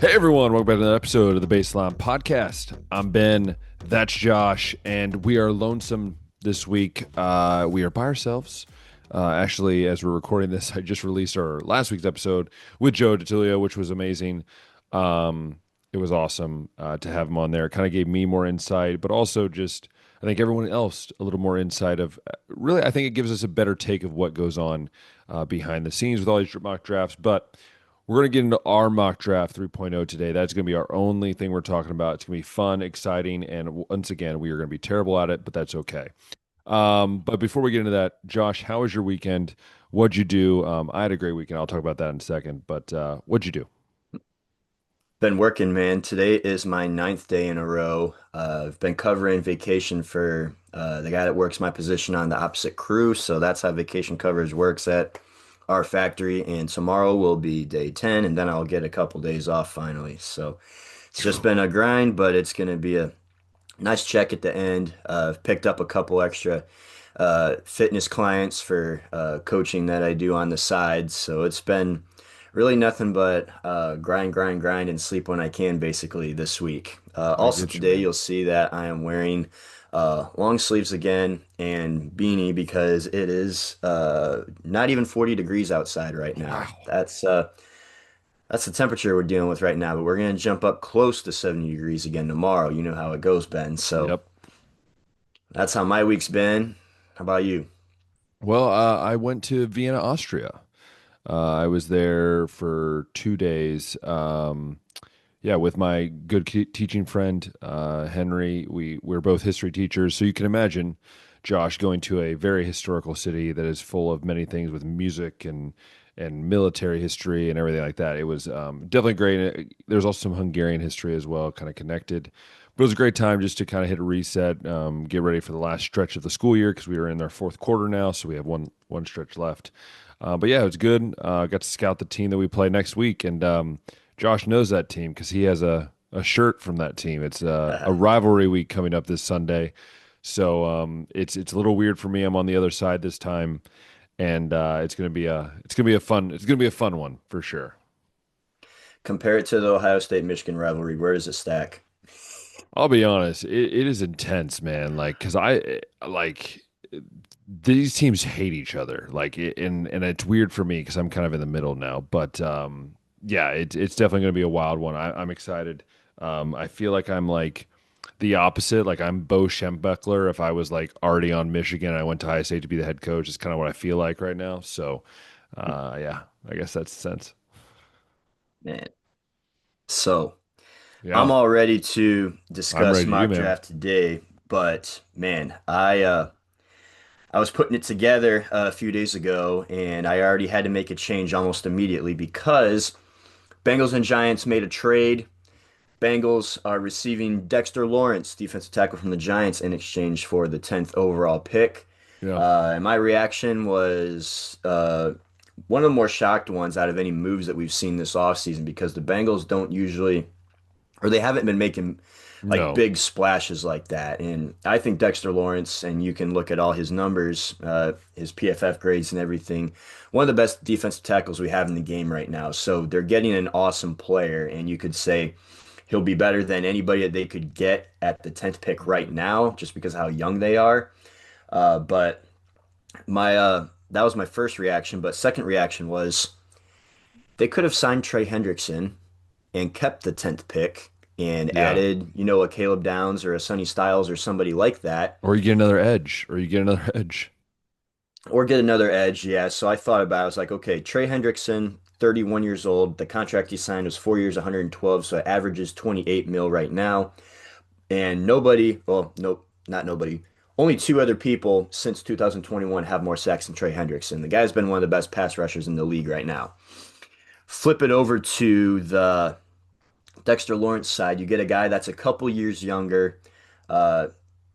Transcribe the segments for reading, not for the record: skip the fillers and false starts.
Hey everyone, welcome back to another episode of the Baseline Podcast. I'm Ben, that's Josh, and we are lonesome this week. We are by ourselves. Actually, as we're recording this, I just released our last week's episode with Joe DiTilio, which was amazing. It was awesome to have him on there. It kind of gave me more insight, but also just I think everyone else a little more insight of really. I think it gives us a better take of what goes on behind the scenes with all these mock drafts, but. We're going to get into our mock draft 3.0 today. That's going to be our only thing we're talking about. It's going to be fun, exciting, and once again, we are going to be terrible at it, but that's okay. But before we get into that, Josh, how was your weekend? What'd you do? I had a great weekend. I'll talk about that in a second, but what'd you do? Been working, man. Today is my ninth day in a row. I've been covering vacation for the guy that works my position on the opposite crew. So that's how vacation coverage works at our factory. And tomorrow will be day 10, and then I'll get a couple days off finally. So it's just been a grind, but it's going to be a nice check at the end. I've picked up a couple extra fitness clients for coaching that I do on the side. So it's been really nothing but grind, and sleep when I can basically this week. I Also get you, today man. you'll see that I am wearing long sleeves again and beanie because it is not even 40 degrees outside right now. Wow. That's the temperature we're dealing with right now, but we're gonna jump up close to 70 degrees again tomorrow. You know how it goes, Ben. So Yep. that's how my week's been. How about you? Well, I went to Vienna, Austria. I was there for 2 days. Yeah, with my good teaching friend Henry. We're both history teachers, so you can imagine Josh going to a very historical city that is full of many things with music and military history and everything like that. It was definitely great. There's also some Hungarian history as well, kind of connected. But it was a great time just to kind of hit a reset, get ready for the last stretch of the school year because we are in our fourth quarter now, so we have one stretch left. But yeah, it was good. Got to scout the team that we play next week, and Josh knows that team because he has a shirt from that team. It's a rivalry week coming up this Sunday, so it's a little weird for me. I'm on the other side this time, and it's gonna be a fun one for sure. Compare it to the Ohio State-Michigan rivalry. Where does it stack? I'll be honest, it is intense, man. Like, cause I like these teams hate each other. And it's weird for me because I'm kind of in the middle now. But yeah, it's definitely going to be a wild one. I'm excited. I feel like I'm like the opposite. Like I'm Bo Schembechler. If I was like already on Michigan, I went to Ohio State to be the head coach. It's kind of what I feel like right now. So yeah, I guess that's the sense. Man. So I'm Yeah, all ready to I'm discuss ready to, mock man. draft today, but man, I was putting it together a few days ago, and I already had to make a change almost immediately because Bengals and Giants made a trade. Bengals are receiving Dexter Lawrence, defensive tackle from the Giants, in exchange for the 10th overall pick. Yeah, And my reaction was one of the more shocked ones out of any moves that we've seen this offseason because the Bengals don't usually, or they haven't been making like no, big splashes like that. And I think Dexter Lawrence, and you can look at all his numbers, his PFF grades and everything, one of the best defensive tackles we have in the game right now. So they're getting an awesome player, and you could say he'll be better than anybody that they could get at the 10th pick right now, just because of how young they are. But my that was my first reaction. But second reaction was they could have signed Trey Hendrickson and kept the 10th pick and yeah. added, you know, a Caleb Downs or a Sonny Styles or somebody like that, Or you get another edge, or you get another edge. or get another edge. Yeah. So I thought about it. I was like, okay, Trey Hendrickson, 31 years old. The contract he signed was 4 years, 112. So it averages 28 mil right now. And nobody, well, nope, not nobody. Only two other people since 2021 have more sacks than Trey Hendrickson. The guy's been one of the best pass rushers in the league right now. Flip it over to the Dexter Lawrence side, you get a guy that's a couple years younger. Uh,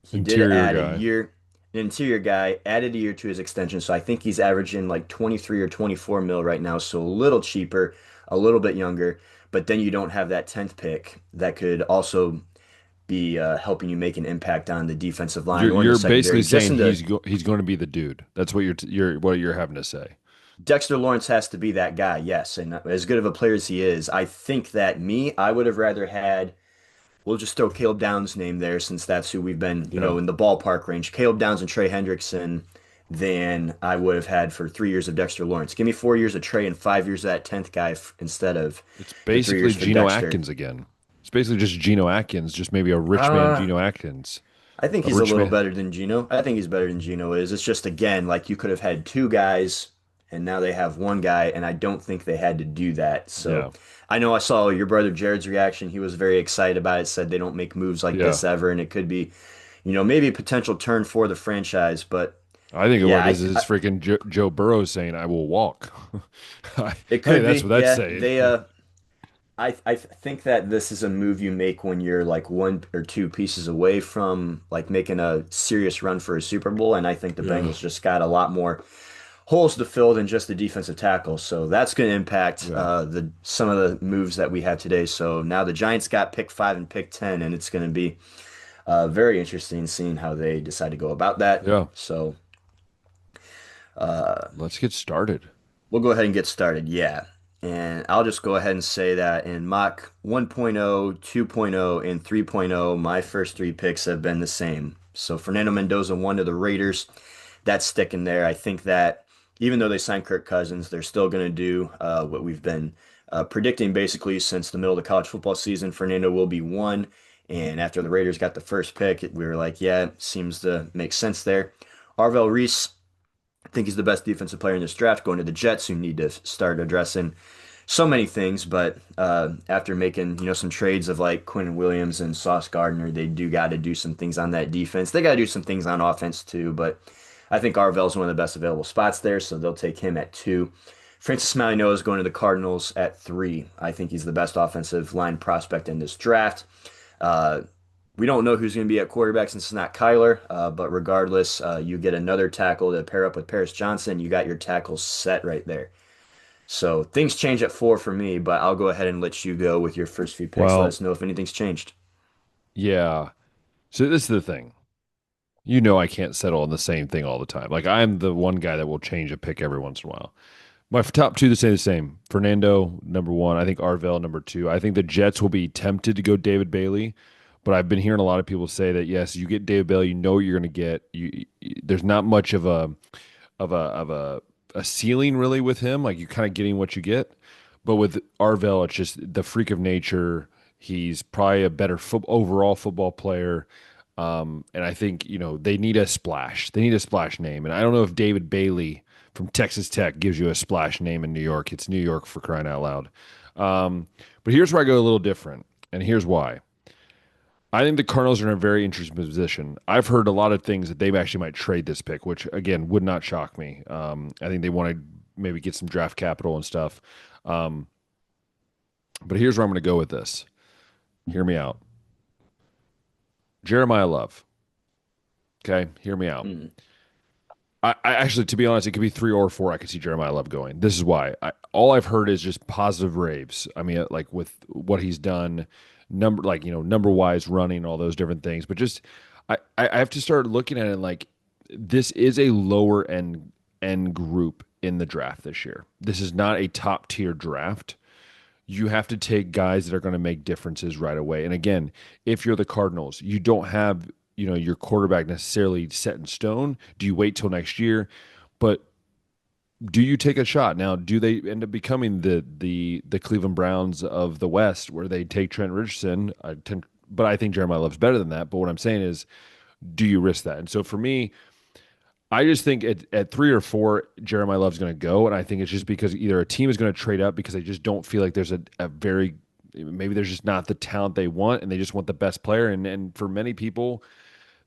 he did Interior add a guy. year, an interior guy, added a year to his extension. So I think he's averaging like 23 or 24 mil right now. So a little cheaper, a little bit younger. But then you don't have that 10th pick that could also be helping you make an impact on the defensive line or in the You're secondary. basically Just saying in the he's going to be the dude. That's what you're having to say. Dexter Lawrence has to be that guy, yes. And as good of a player as he is, I think that I would have rather had, we'll just throw Caleb Downs' name there since that's who we've been, Yeah. in the ballpark range. Caleb Downs and Trey Hendrickson than I would have had for 3 years of Dexter Lawrence. Give me 4 years of Trey and 5 years of that 10th guy instead of It's the 3 years basically for Geno Dexter. Atkins again. It's basically just Geno Atkins, just maybe a rich man Uh, Geno Atkins. I think A he's a rich little man. better than Geno. I think he's better than Geno is. It's just again like you could have had two guys and now they have one guy, and I don't think they had to do that. So Yeah. I know I saw your brother Jared's reaction. He was very excited about it, said they don't make moves like Yeah. this ever, and it could be, maybe a potential turn for the franchise. But I think what yeah, it is freaking Joe Burrow saying, I will walk. it Hey, could that's be. what that's Yeah, saying. they I think that this is a move you make when you're like one or two pieces away from like making a serious run for a Super Bowl, and I think the Yeah. Bengals just got a lot more holes to fill than just the defensive tackle. So that's going to impact Yeah. the some of the moves that we have today. So now the Giants got pick 5 and pick 10, and it's going to be very interesting seeing how they decide to go about that. Yeah. So Let's get started. we'll go ahead and get started. Yeah. And I'll just go ahead and say that in mock 1.0, 2.0, and 3.0, my first three picks have been the same. So Fernando Mendoza, one to the Raiders. That's sticking there. I think that even though they signed Kirk Cousins, they're still going to do what we've been predicting basically since the middle of the college football season. Fernando will be one. And after the Raiders got the first pick, we were like, yeah, it seems to make sense there. Arvell Reese, I think he's the best defensive player in this draft, going to the Jets, who need to start addressing so many things. But after making some trades of like Quinn Williams and Sauce Gardner, they do got to do some things on that defense. They got to do some things on offense too. But I think Arvell's one of the best available spots there, so they'll take him at 2. Francis Malignot is going to the Cardinals at 3. I think he's the best offensive line prospect in this draft. Uh, we don't know who's going to be at quarterback since it's not Kyler, but regardless, you get another tackle to pair up with Paris Johnson. You got your tackles set right there. So things change at 4 for me, but I'll go ahead and let you go with your first few picks. Let Well, us know if anything's changed. yeah. So this is the thing. You know I can't settle on the same thing all the time. Like I'm the one guy that will change a pick every once in a while. My top two to say the same. Fernando, number one. I think Arvell, number two. I think the Jets will be tempted to go David Bailey, but I've been hearing a lot of people say that yes, you get David Bailey, you know what you're going to get. There's not much of a ceiling really with him. Like you're kind of getting what you get. But with Arvell, it's just the freak of nature. He's probably a better overall football player. And I think, they need a splash. They need a splash name. And I don't know if David Bailey from Texas Tech gives you a splash name in New York. It's New York for crying out loud. But here's where I go a little different. And here's why. I think the Cardinals are in a very interesting position. I've heard a lot of things that they actually might trade this pick, which again would not shock me. I think they want to maybe get some draft capital and stuff. Um, but here's where I'm going to go with this. Hear me out. Jeremiah Love. Okay, hear me out. Mm. I actually, to be honest, it could be 3 or 4. I could see Jeremiah Love going. This is why. All I've heard is just positive raves. I mean, like with what he's done, number wise, running, all those different things. But just, I have to start looking at it like this is a lower end group in the draft this year. This is not a top tier draft. You have to take guys that are going to make differences right away. And again, if you're the Cardinals, you don't have, your quarterback necessarily set in stone. Do you wait till next year? But do you take a shot? Now, do they end up becoming the Cleveland Browns of the West where they take Trent Richardson? But I think Jeremiah Love's better than that. But what I'm saying is, do you risk that? And so for me, I just think at 3 or 4, Jeremiah Love's going to go, and I think it's just because either a team is going to trade up because they just don't feel like there's a very maybe there's just not the talent they want, and they just want the best player. And for many people,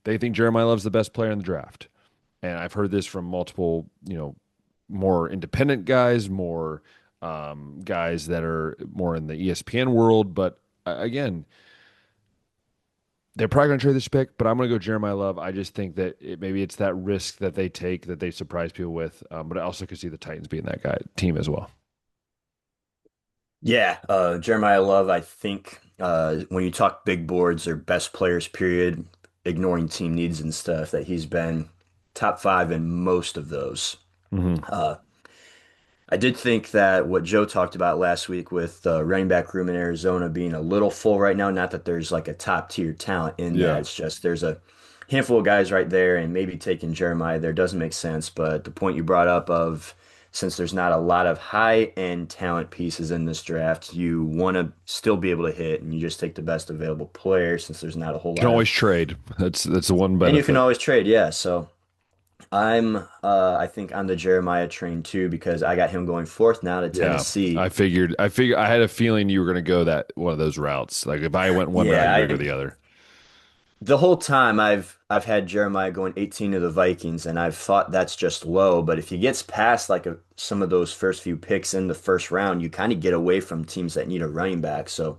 they think Jeremiah Love's the best player in the draft. And I've heard this from multiple, more independent guys, more guys that are more in the ESPN world. But again, they're probably going to trade this pick, but I'm going to go Jeremiah Love. I just think that maybe it's that risk that they take that they surprise people with. But I also could see the Titans being that guy team as well. Yeah, Jeremiah Love, I think when you talk big boards or best players, period, ignoring team needs and stuff, that he's been top 5 in most of those. Hmm. Uh, I did think that what Joe talked about last week with the running back room in Arizona being a little full right now, not that there's like a top tier talent in that. Yeah. It's just there's a handful of guys right there, and maybe taking Jeremiah there doesn't make sense. But the point you brought up of since there's not a lot of high end talent pieces in this draft, you want to still be able to hit, and you just take the best available player since there's not a whole You can lot always of, trade. That's the one and you can benefit. always trade, yeah. So. I think on the Jeremiah train too because I got him going fourth now to Yeah. Tennessee. I had a feeling you were going to go that one of those routes. Like if I went one route, Yeah, you were going to go the other. the whole time I've had Jeremiah going 18 to the Vikings, and I've thought that's just low. But if he gets past like some of those first few picks in the first round, you kind of get away from teams that need a running back. So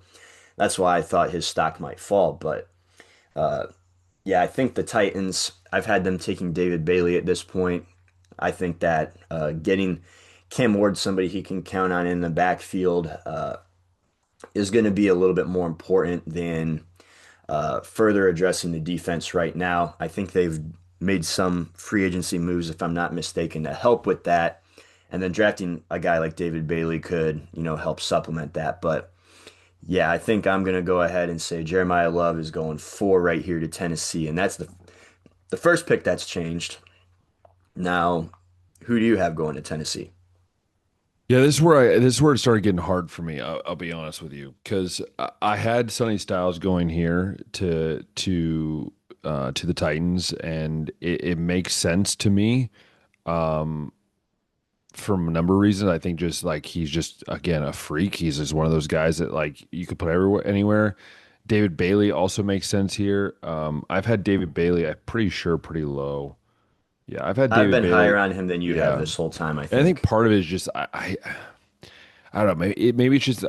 that's why I thought his stock might fall. But yeah, I think the Titans. I've had them taking David Bailey at this point. I think that getting Cam Ward, somebody he can count on in the backfield, is going to be a little bit more important than further addressing the defense right now. I think they've made some free agency moves, if I'm not mistaken, to help with that. And then drafting a guy like David Bailey could, help supplement that. But yeah, I think I'm going to go ahead and say Jeremiah Love is going four right here to Tennessee. And that's the first pick that's changed. Now, who do you have going to Tennessee? Yeah, this is where it started getting hard for me. I'll be honest with you because I had Sonny Styles going here to the Titans, and it makes sense to me from a number of reasons. I think just like he's just again a freak. He's just one of those guys that like you could put everywhere, anywhere. David Bailey also makes sense here. I've had David Bailey, I'm pretty sure, pretty low. Yeah, I've had I've David been higher Bailey. on him than you have Yeah, this whole time, I and I think think. part of it is just I don't know. Maybe it's just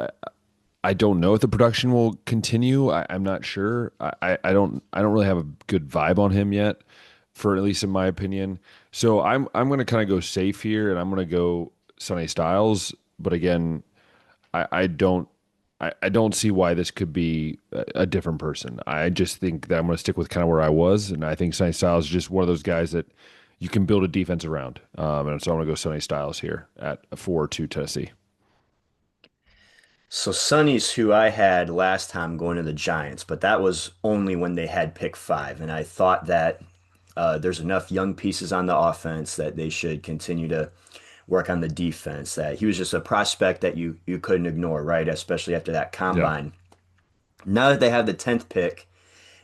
I don't know if the production will continue. I'm not sure. I don't really have a good vibe on him yet, for at least in my opinion. So I'm going to kind of go safe here, and I'm going to go Sonny Styles. But again, I don't I don't see why this could be a different person. I just think that I'm going to stick with kind of where I was, and I think Sonny Styles is just one of those guys that you can build a defense around. And so I'm going to go Sonny Styles here at a 4-2 Tennessee. So Sonny's who I had last time going to the Giants, but that was only when they had pick five. And I thought that there's enough young pieces on the offense that they should continue to work on the defense. That he was just a prospect that you couldn't ignore, right? Especially after that Yeah. combine. Now that they have the 10th pick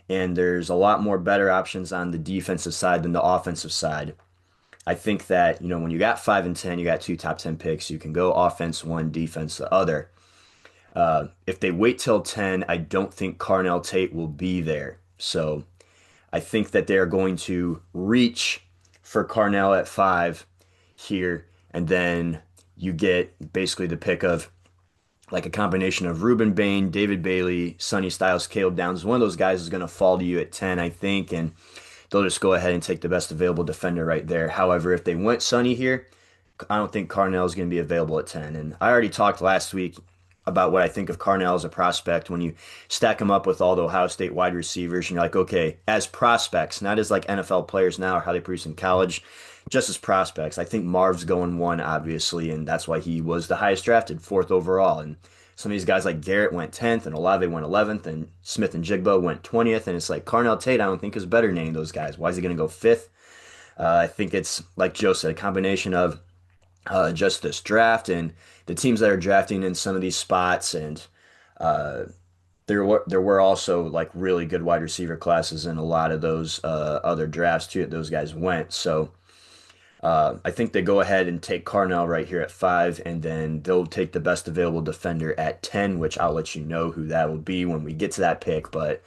and there's a lot more better options on the defensive side than the offensive side, I think that, when you got 5 and 10, you got two top 10 picks, you can go offense one, defense the other. If they wait till 10, I don't think Carnell Tate will be there. So I think that they're going to reach for Carnell at 5 here, and then you get basically the pick of like a combination of Ruben Bain, David Bailey, Sonny Styles, Caleb Downs. One of those guys is going to fall to you at 10, I think, and they'll just go ahead and take the best available defender right there. However, if they went Sonny here, I don't think Carnell is going to be available at 10. And I already talked last week about what I think of Carnell as a prospect when you stack him up with all the Ohio State wide receivers, and you're like, okay, as prospects, not as like NFL players now or how they produce in college, just as prospects. I think Marv's going one, obviously, and that's why he was the highest drafted, fourth overall. And some of these guys like Garrett went 10th, and Olave went 11th, and Smith and Jigba went 20th. And it's like Carnell Tate, I don't think is better than any of those guys. Why is he going to go fifth? I think it's, like Joe said, a combination of just this draft and the teams that are drafting in some of these spots. And uh, there were also like really good wide receiver classes in a lot of those other drafts too that those guys went. So I think they go ahead and take Carnell right here at 5, and then they'll take the best available defender at 10, which I'll let you know who that will be when we get to that pick. But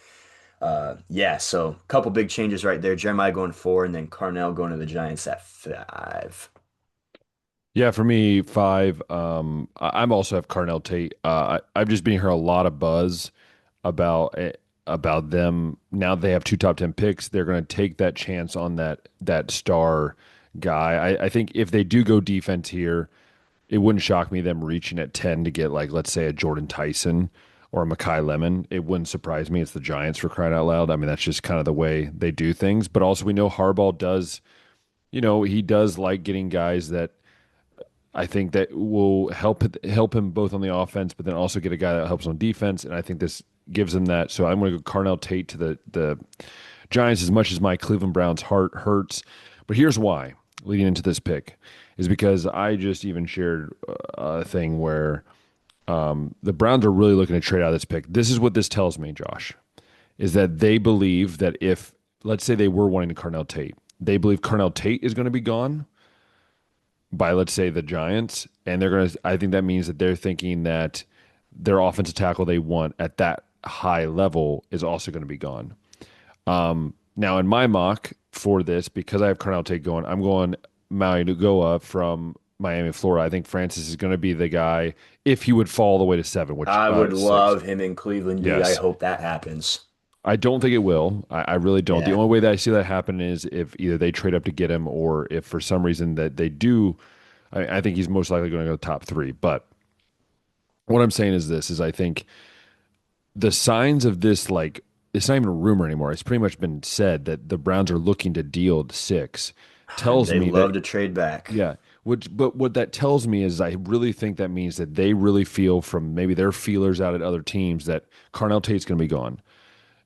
yeah, so a couple big changes right there. Jeremiah going 4, and then Carnell going to the Giants at 5. Yeah, for me, 5. I'm also have Carnell Tate. I've just been hearing a lot of buzz about about them. Now they have two top 10 picks. They're going to take that chance on that star guy. I think if they do go defense here, it wouldn't shock me them reaching at 10 to get like let's say a Jordan Tyson or a Makai Lemon. It wouldn't surprise me. It's the Giants for crying out loud. I mean, that's just kind of the way they do things. But also we know Harbaugh does, he does like getting guys that I think that will help him both on the offense, but then also get a guy that helps on defense. And I think this gives him that. So I'm going to go Carnell Tate to the Giants as much as my Cleveland Browns heart hurts. But here's why leading into this pick is because I just even shared a thing where the Browns are really looking to trade out of this pick. This is what this tells me, Josh, is that they believe that if, let's say they were wanting to Carnell Tate, they believe Carnell Tate is going to be gone by, let's say, the Giants. And they're going to, I think that means that they're thinking that their offensive tackle they want at that high level is also going to be gone. Now, in my mock for this, because I have Carnell Tate going, I'm going Maui Nugoa from Miami, Florida. I think Francis is going to be the guy if he would fall all the way to seven, which I would six. love him in Cleveland, dude. I Yes. hope that happens. I don't think it will. I really don't. The Yeah. only way that I see that happen is if either they trade up to get him or if for some reason that they do. I think he's most likely going to go top three. But what I'm saying is this is I think the signs of this, like, it's not even a rumor anymore. It's pretty much been said that the Browns are looking to deal at six, tells They me that, love to trade back. yeah. But what that tells me is I really think that means that they really feel from maybe their feelers out at other teams that Carnell Tate's going to be gone,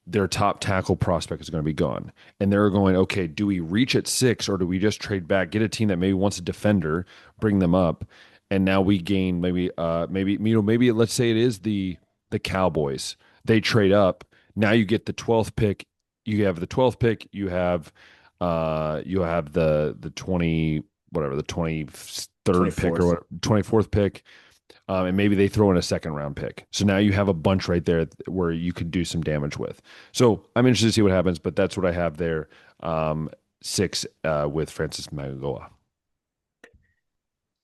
their top tackle prospect is going to be gone. And they're going, okay, do we reach at six or do we just trade back, get a team that maybe wants a defender, bring them up, and now we gain maybe let's say it is the Cowboys. They trade up. Now you get the 12th pick. You have the 12th pick. You have the 20 whatever the 23rd pick or 24th. what 24th pick, and maybe they throw in a second round pick. So now you have a bunch right there where you could do some damage with. So I'm interested to see what happens, but that's what I have there. Six with Francis Magagoa.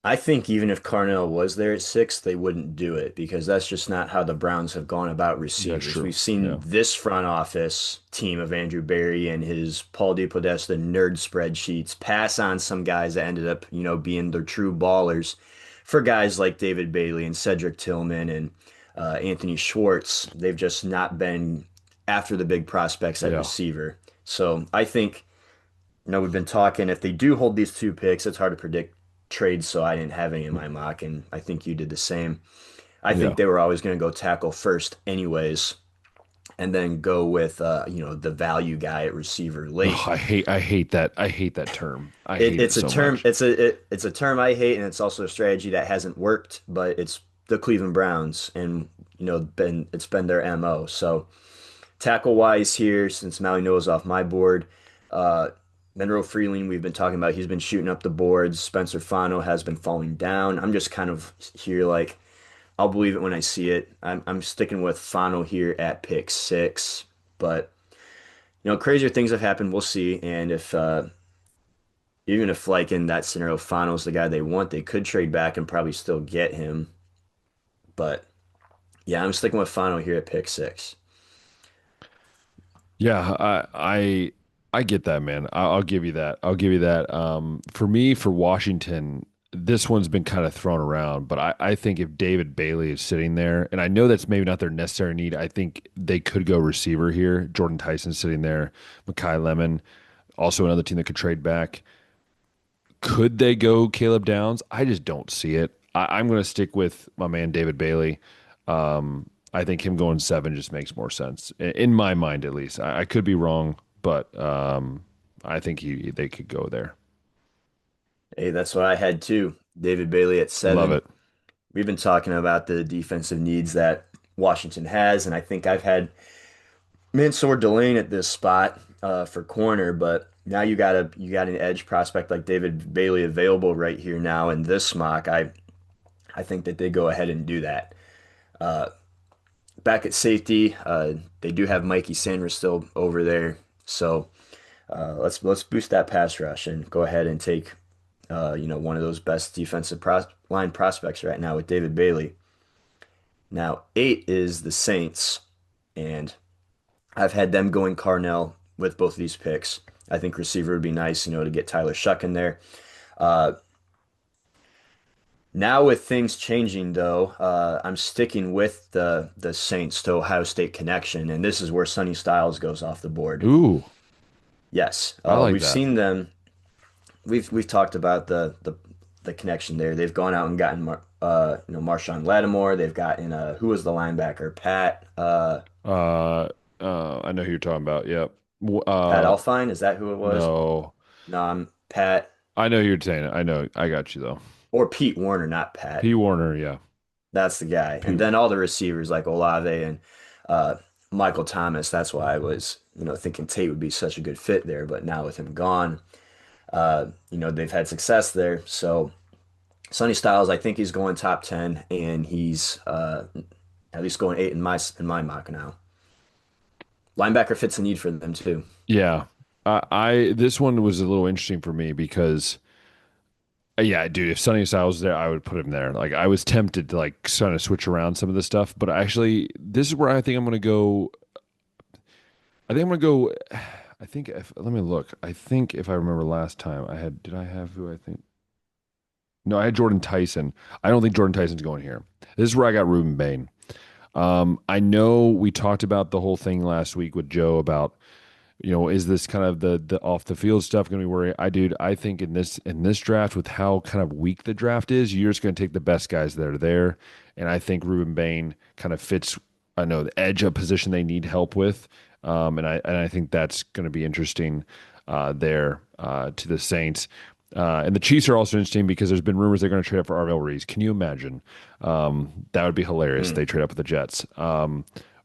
I think even if Carnell was there at six, they wouldn't do it because that's just not how the Browns have gone about That's receivers. true. We've seen Yeah. this front office team of Andrew Berry and his Paul DePodesta nerd spreadsheets pass on some guys that ended up, being their true ballers for guys like David Bailey and Cedric Tillman and Anthony Schwartz. They've just not been after the big prospects at Yeah. receiver. So I think we've been talking. If they do hold these two picks, it's hard to predict trades, so I didn't have any in my mock, and I think you did the same. I think Yeah. they were always going to go tackle first, anyways, and then go with the value guy at receiver Oh, late. I hate that. I hate that term. I hate it It's a so term. much. It's a term I hate, and it's also a strategy that hasn't worked. But it's the Cleveland Browns, and it's been their MO. So tackle wise here, since Maui Noah's off my board, uh, Monroe Freeling, we've been talking about, he's been shooting up the boards. Spencer Fano has been falling down. I'm just kind of here like, I'll believe it when I see it. I'm sticking with Fano here at pick six. But, crazier things have happened. We'll see. And if, even if like in that scenario, Fano's the guy they want, they could trade back and probably still get him. But yeah, I'm sticking with Fano here at pick six. Yeah, I get that, man. I'll give you that. I'll give you that. For me, for Washington, this one's been kind of thrown around, but I think if David Bailey is sitting there, and I know that's maybe not their necessary need, I think they could go receiver here. Jordan Tyson sitting there, Makai Lemon, also another team that could trade back. Could they go Caleb Downs? I just don't see it. I'm going to stick with my man David Bailey. I think him going seven just makes more sense in my mind, at least. I could be wrong, but I think they could go there. Hey, that's what I had too. David Bailey at Love seven. it. We've been talking about the defensive needs that Washington has, and I think I've had Mansour Delane at this spot for corner, but now you got an edge prospect like David Bailey available right here now in this mock. I think that they go ahead and do that. Back at safety, they do have Mikey Sanders still over there, so let's boost that pass rush and go ahead and take one of those best line prospects right now with David Bailey. Now, eight is the Saints, and I've had them going Carnell with both of these picks. I think receiver would be nice, to get Tyler Shuck in there. Uh, Now with things changing though, I'm sticking with the Saints to Ohio State connection, and this is where Sonny Styles goes off the board. Ooh, Yes, I like we've that. seen them. We've talked about the the connection there. They've gone out and gotten Marshawn Lattimore. They've gotten who was the linebacker? Uh, I know who you're talking about. Yep. Pat Elfine. Is that who it was? No, No, I'm Pat I know who you're saying. I know. I got you though. or Pete Warner, not Pat. P. Warner. Yeah. That's the guy. And P. then all the receivers like Olave and uh, Michael Thomas. That's why I was, thinking Tate would be such a good fit there. But now with him gone, they've had success there. So Sonny Styles, I think he's going top 10, and he's at least going eight in my mock now. Linebacker fits a need for them too. Yeah. I this one was a little interesting for me because yeah, dude, if Sonny Styles was there, I would put him there. Like I was tempted to like kind of switch around some of the stuff, but actually this is where I think I'm gonna go. I think I'm gonna go. I think if let me look. I think if I remember last time I had did I have who I think no, I had Jordan Tyson. I don't think Jordan Tyson's going here. This is where I got Ruben Bain. I know we talked about the whole thing last week with Joe about is this kind of the off the field stuff going to be worried? I think in this draft with how kind of weak the draft is, you're just going to take the best guys that are there, and I think Ruben Bain kind of fits. I know the edge of position they need help with, and I think that's going to be interesting there to the Saints. And the Chiefs are also interesting because there's been rumors they're going to trade up for Arvell Reese. Can you imagine? That would be hilarious. Hmm. They trade up with the Jets.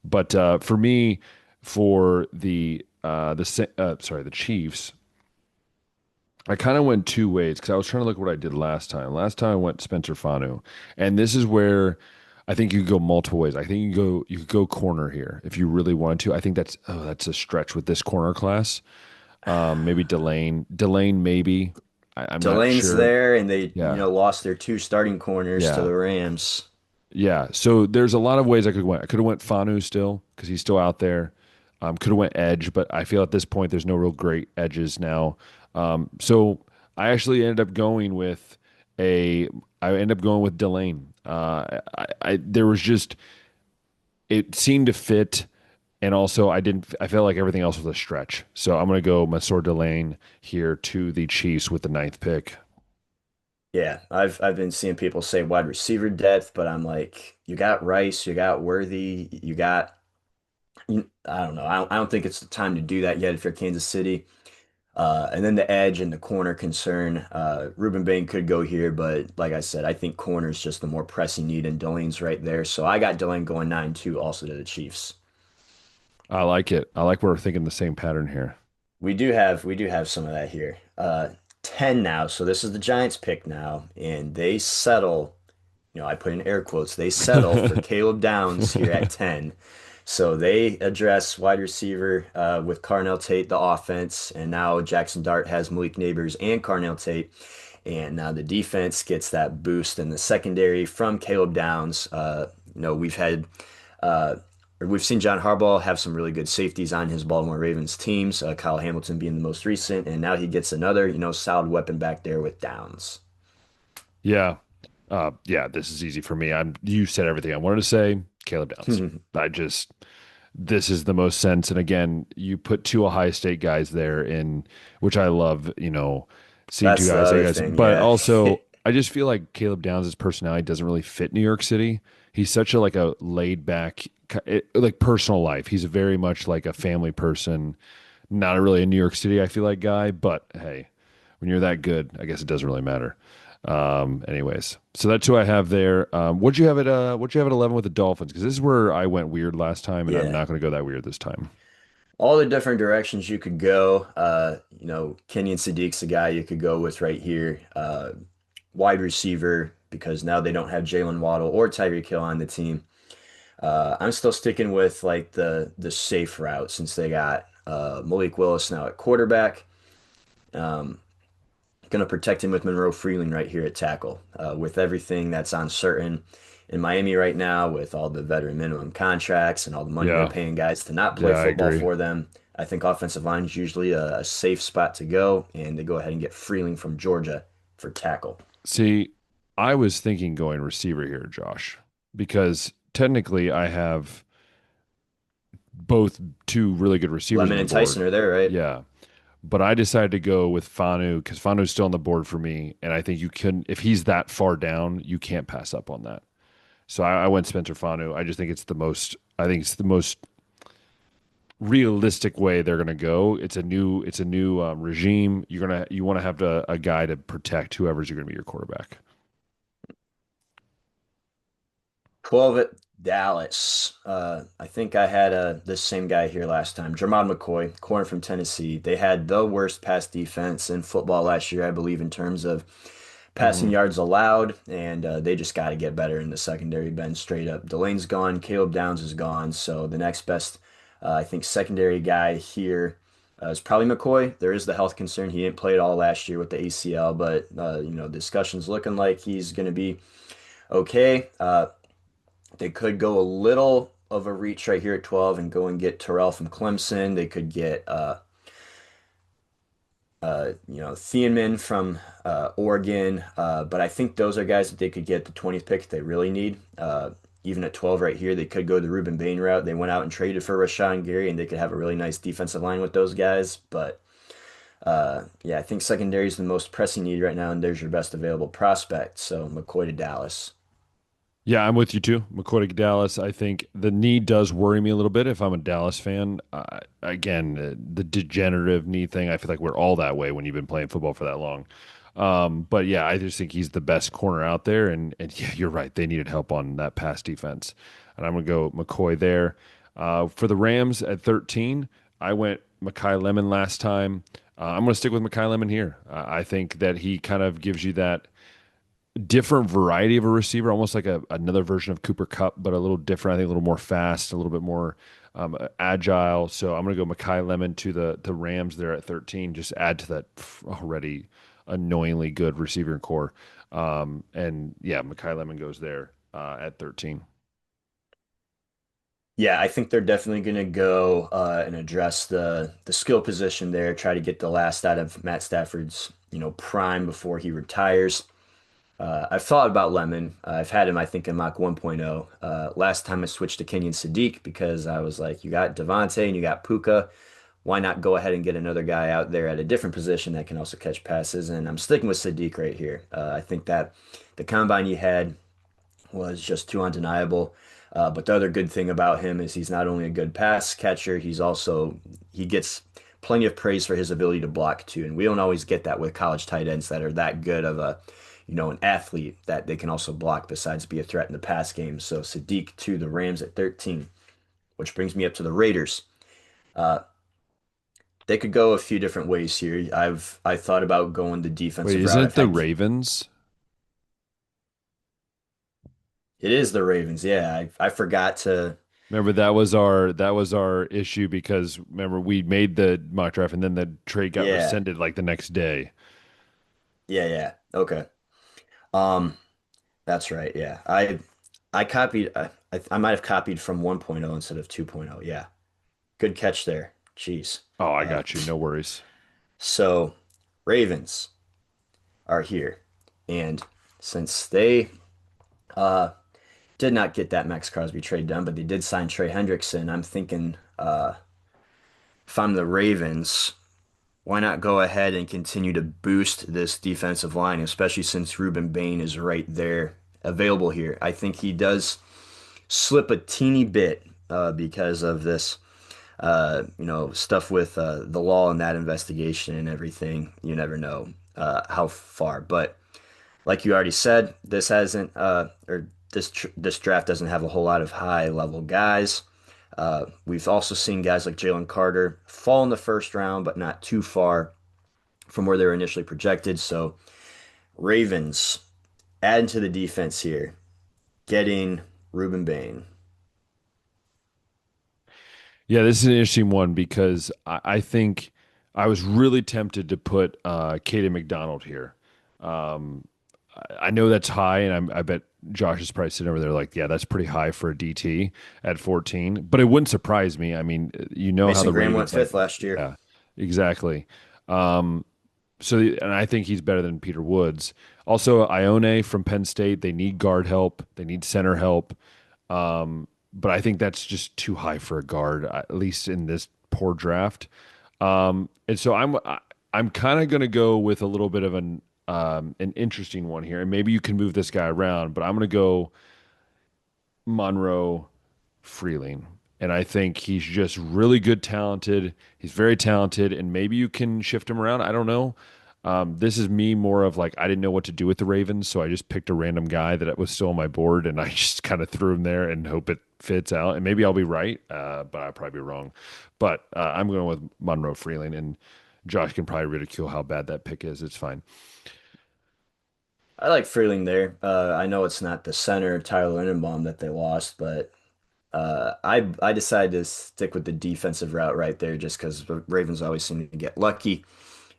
But for me, for the Chiefs, I kind of went two ways because I was trying to look what I did last time. Last time I went Spencer Fanu, and this is where I think you could go multiple ways. I think you could go corner here if you really wanted to. I think that's a stretch with this corner class. Maybe Delane maybe. I'm not Delane's sure. there, and they, Yeah, lost their two starting corners to yeah. the Rams. Yeah, so there's a lot of ways I could went. I could have went Fanu still because he's still out there. Could have went edge, but I feel at this point there's no real great edges now. So I actually ended up going with a. I ended up going with Delane. There was just it seemed to fit, and also I didn't. I felt like everything else was a stretch. So I'm gonna go Masor Delane here to the Chiefs with the ninth pick. Yeah, I've been seeing people say wide receiver depth, but I'm like, you got Rice, you got Worthy, I don't know. I don't think it's the time to do that yet if you're Kansas City. And then the edge and the corner concern. Ruben Bain could go here, but like I said, I think corner is just the more pressing need, and Delane's right there. So I got Delane going 9-2 also to the Chiefs. I like it. I like we're thinking the same pattern here. We do have some of that here. 10 now. So this is the Giants pick now, and they settle, I put in air quotes, they settle for Caleb Downs here at 10. So they address wide receiver with Carnell Tate, the offense, and now Jackson Dart has Malik Neighbors and Carnell Tate. And now the defense gets that boost in the secondary from Caleb Downs. We've had uh, or we've seen John Harbaugh have some really good safeties on his Baltimore Ravens teams, Kyle Hamilton being the most recent, and now he gets another, solid weapon back there with Downs. Yeah. Yeah, this is easy for me. You said everything I wanted to say. Caleb Downs. I just this is the most sense. And again, you put two Ohio State guys there in which I love, seeing two That's the guys, other guys. thing, But yeah. also I just feel like Caleb Downs' personality doesn't really fit New York City. He's such a like a laid back like personal life. He's very much like a family person, not a really a New York City, I feel like guy, but hey, when you're that good, I guess it doesn't really matter. Anyways, so that's who I have there. What'd you have at 11 with the Dolphins? Because this is where I went weird last time, and I'm Yeah. not going to go that weird this time. All the different directions you could go. Kenyon Sadiq's the guy you could go with right here. Wide receiver, because now they don't have Jalen Waddle or Tyreek Hill on the team. I'm still sticking with like the safe route since they got Malik Willis now at quarterback. Um, Gonna protect him with Monroe Freeland right here at tackle. With everything that's uncertain in Miami right now, with all the veteran minimum contracts and all the money they're Yeah, paying guys to not yeah, play I football agree. for them, I think offensive line is usually a safe spot to go, and they go ahead and get Freeling from Georgia for tackle. See, I was thinking going receiver here, Josh, because technically I have both two really good receivers on Lemon the and Tyson board. are there, right? Yeah, but I decided to go with Fanu because Fanu's still on the board for me, and I think you can if he's that far down, you can't pass up on that. So I went Spencer Fanu. I just think it's the most. I think it's the most realistic way they're going to go. It's a new regime. You want to have a guy to protect whoever's going to be your quarterback. 12 at Dallas. I think I had this same guy here last time. Jermod McCoy, corner from Tennessee. They had the worst pass defense in football last year, I believe, in terms of passing Hmm. yards allowed, and they just got to get better in the secondary. Ben straight up. Delane's gone. Caleb Downs is gone. So the next best, I think, secondary guy here is probably McCoy. There is the health concern. He didn't play at all last year with the ACL, but discussion's looking like he's going to be okay. They could go a little of a reach right here at 12 and go and get Terrell from Clemson. They could get Thieneman from Oregon. But I think those are guys that they could get the 20th pick if they really need. Even at 12 right here, they could go the Ruben Bain route. They went out and traded for Rashawn Gary, and they could have a really nice defensive line with those guys. But yeah, I think secondary is the most pressing need right now, and there's your best available prospect. So McCoy to Dallas. Yeah, I'm with you too. McCoy to Dallas. I think the need does worry me a little bit if I'm a Dallas fan. Again, the degenerative knee thing. I feel like we're all that way when you've been playing football for that long. But yeah, I just think he's the best corner out there. And yeah, you're right. They needed help on that pass defense, and I'm gonna go McCoy there. For the Rams at 13, I went Makai Lemon last time. I'm gonna stick with Makai Lemon here. I think that he kind of gives you that different variety of a receiver, almost like another version of Cooper Cup, but a little different. I think a little more fast, a little bit more agile. So I'm going to go Makai Lemon to the Rams there at 13. Just add to that already annoyingly good receiver core. And yeah, Makai Lemon goes there at 13. Yeah, I think they're definitely going to go and address the skill position there, try to get the last out of Matt Stafford's, prime before he retires. I've thought about Lemon. I've had him, I think, in Mach 1.0. Last time I switched to Kenyon Sadiq because I was like, you got Devontae and you got Puka. Why not go ahead and get another guy out there at a different position that can also catch passes? And I'm sticking with Sadiq right here. I think that the combine he had was just too undeniable. But the other good thing about him is he's not only a good pass catcher, he gets plenty of praise for his ability to block too. And we don't always get that with college tight ends that are that good of an athlete that they can also block besides be a threat in the pass game. So Sadiq to the Rams at 13, which brings me up to the Raiders. Uh, they could go a few different ways here. I thought about going the Wait, defensive isn't route. it the Ravens? It is the Ravens. Yeah, I forgot to. Remember that was our issue because remember we made the mock draft and then the trade got Yeah, rescinded like the next day. yeah. Okay. Um, that's right. Yeah, I copied. I might have copied from 1.0 instead of 2.0. Yeah, good catch there. Jeez. Oh, I Uh, got you. No worries. so Ravens are here, and since they uh did not get that Max Crosby trade done, but they did sign Trey Hendrickson, I'm thinking if I'm the Ravens, why not go ahead and continue to boost this defensive line, especially since Ruben Bain is right there available here. I think he does slip a teeny bit because of this, stuff with the law and that investigation and everything. You never know how far. But like you already said, this hasn't, or this draft doesn't have a whole lot of high level guys. We've also seen guys like Jalen Carter fall in the first round, but not too far from where they were initially projected. So Ravens adding to the defense here, getting Ruben Bain. Yeah, this is an interesting one because I think I was really tempted to put Kaden McDonald here. Um, I know that's high, and I bet Josh is probably sitting over there like, yeah, that's pretty high for a DT at 14. But it wouldn't surprise me. I mean, you know how Mason the Graham went Ravens like, fifth last year. yeah, exactly. Um, and I think he's better than Peter Woods. Also, Ione from Penn State, they need guard help, they need center help. But I think that's just too high for a guard, at least in this poor draft. And so I'm kind of going to go with a little bit of an interesting one here, and maybe you can move this guy around, but I'm going to go Monroe Freeling. And I think he's just really good, talented. He's very talented, and maybe you can shift him around. I don't know. This is me more of like I didn't know what to do with the Ravens, so I just picked a random guy that was still on my board, and I just kind of threw him there and hope it fits out. And maybe I'll be right, but I'll probably be wrong. But I'm going with Monroe Freeling, and Josh can probably ridicule how bad that pick is. It's fine. I like Freeling there. I know it's not the center Tyler Lindenbaum that they lost, but I decided to stick with the defensive route right there just because the Ravens always seem to get lucky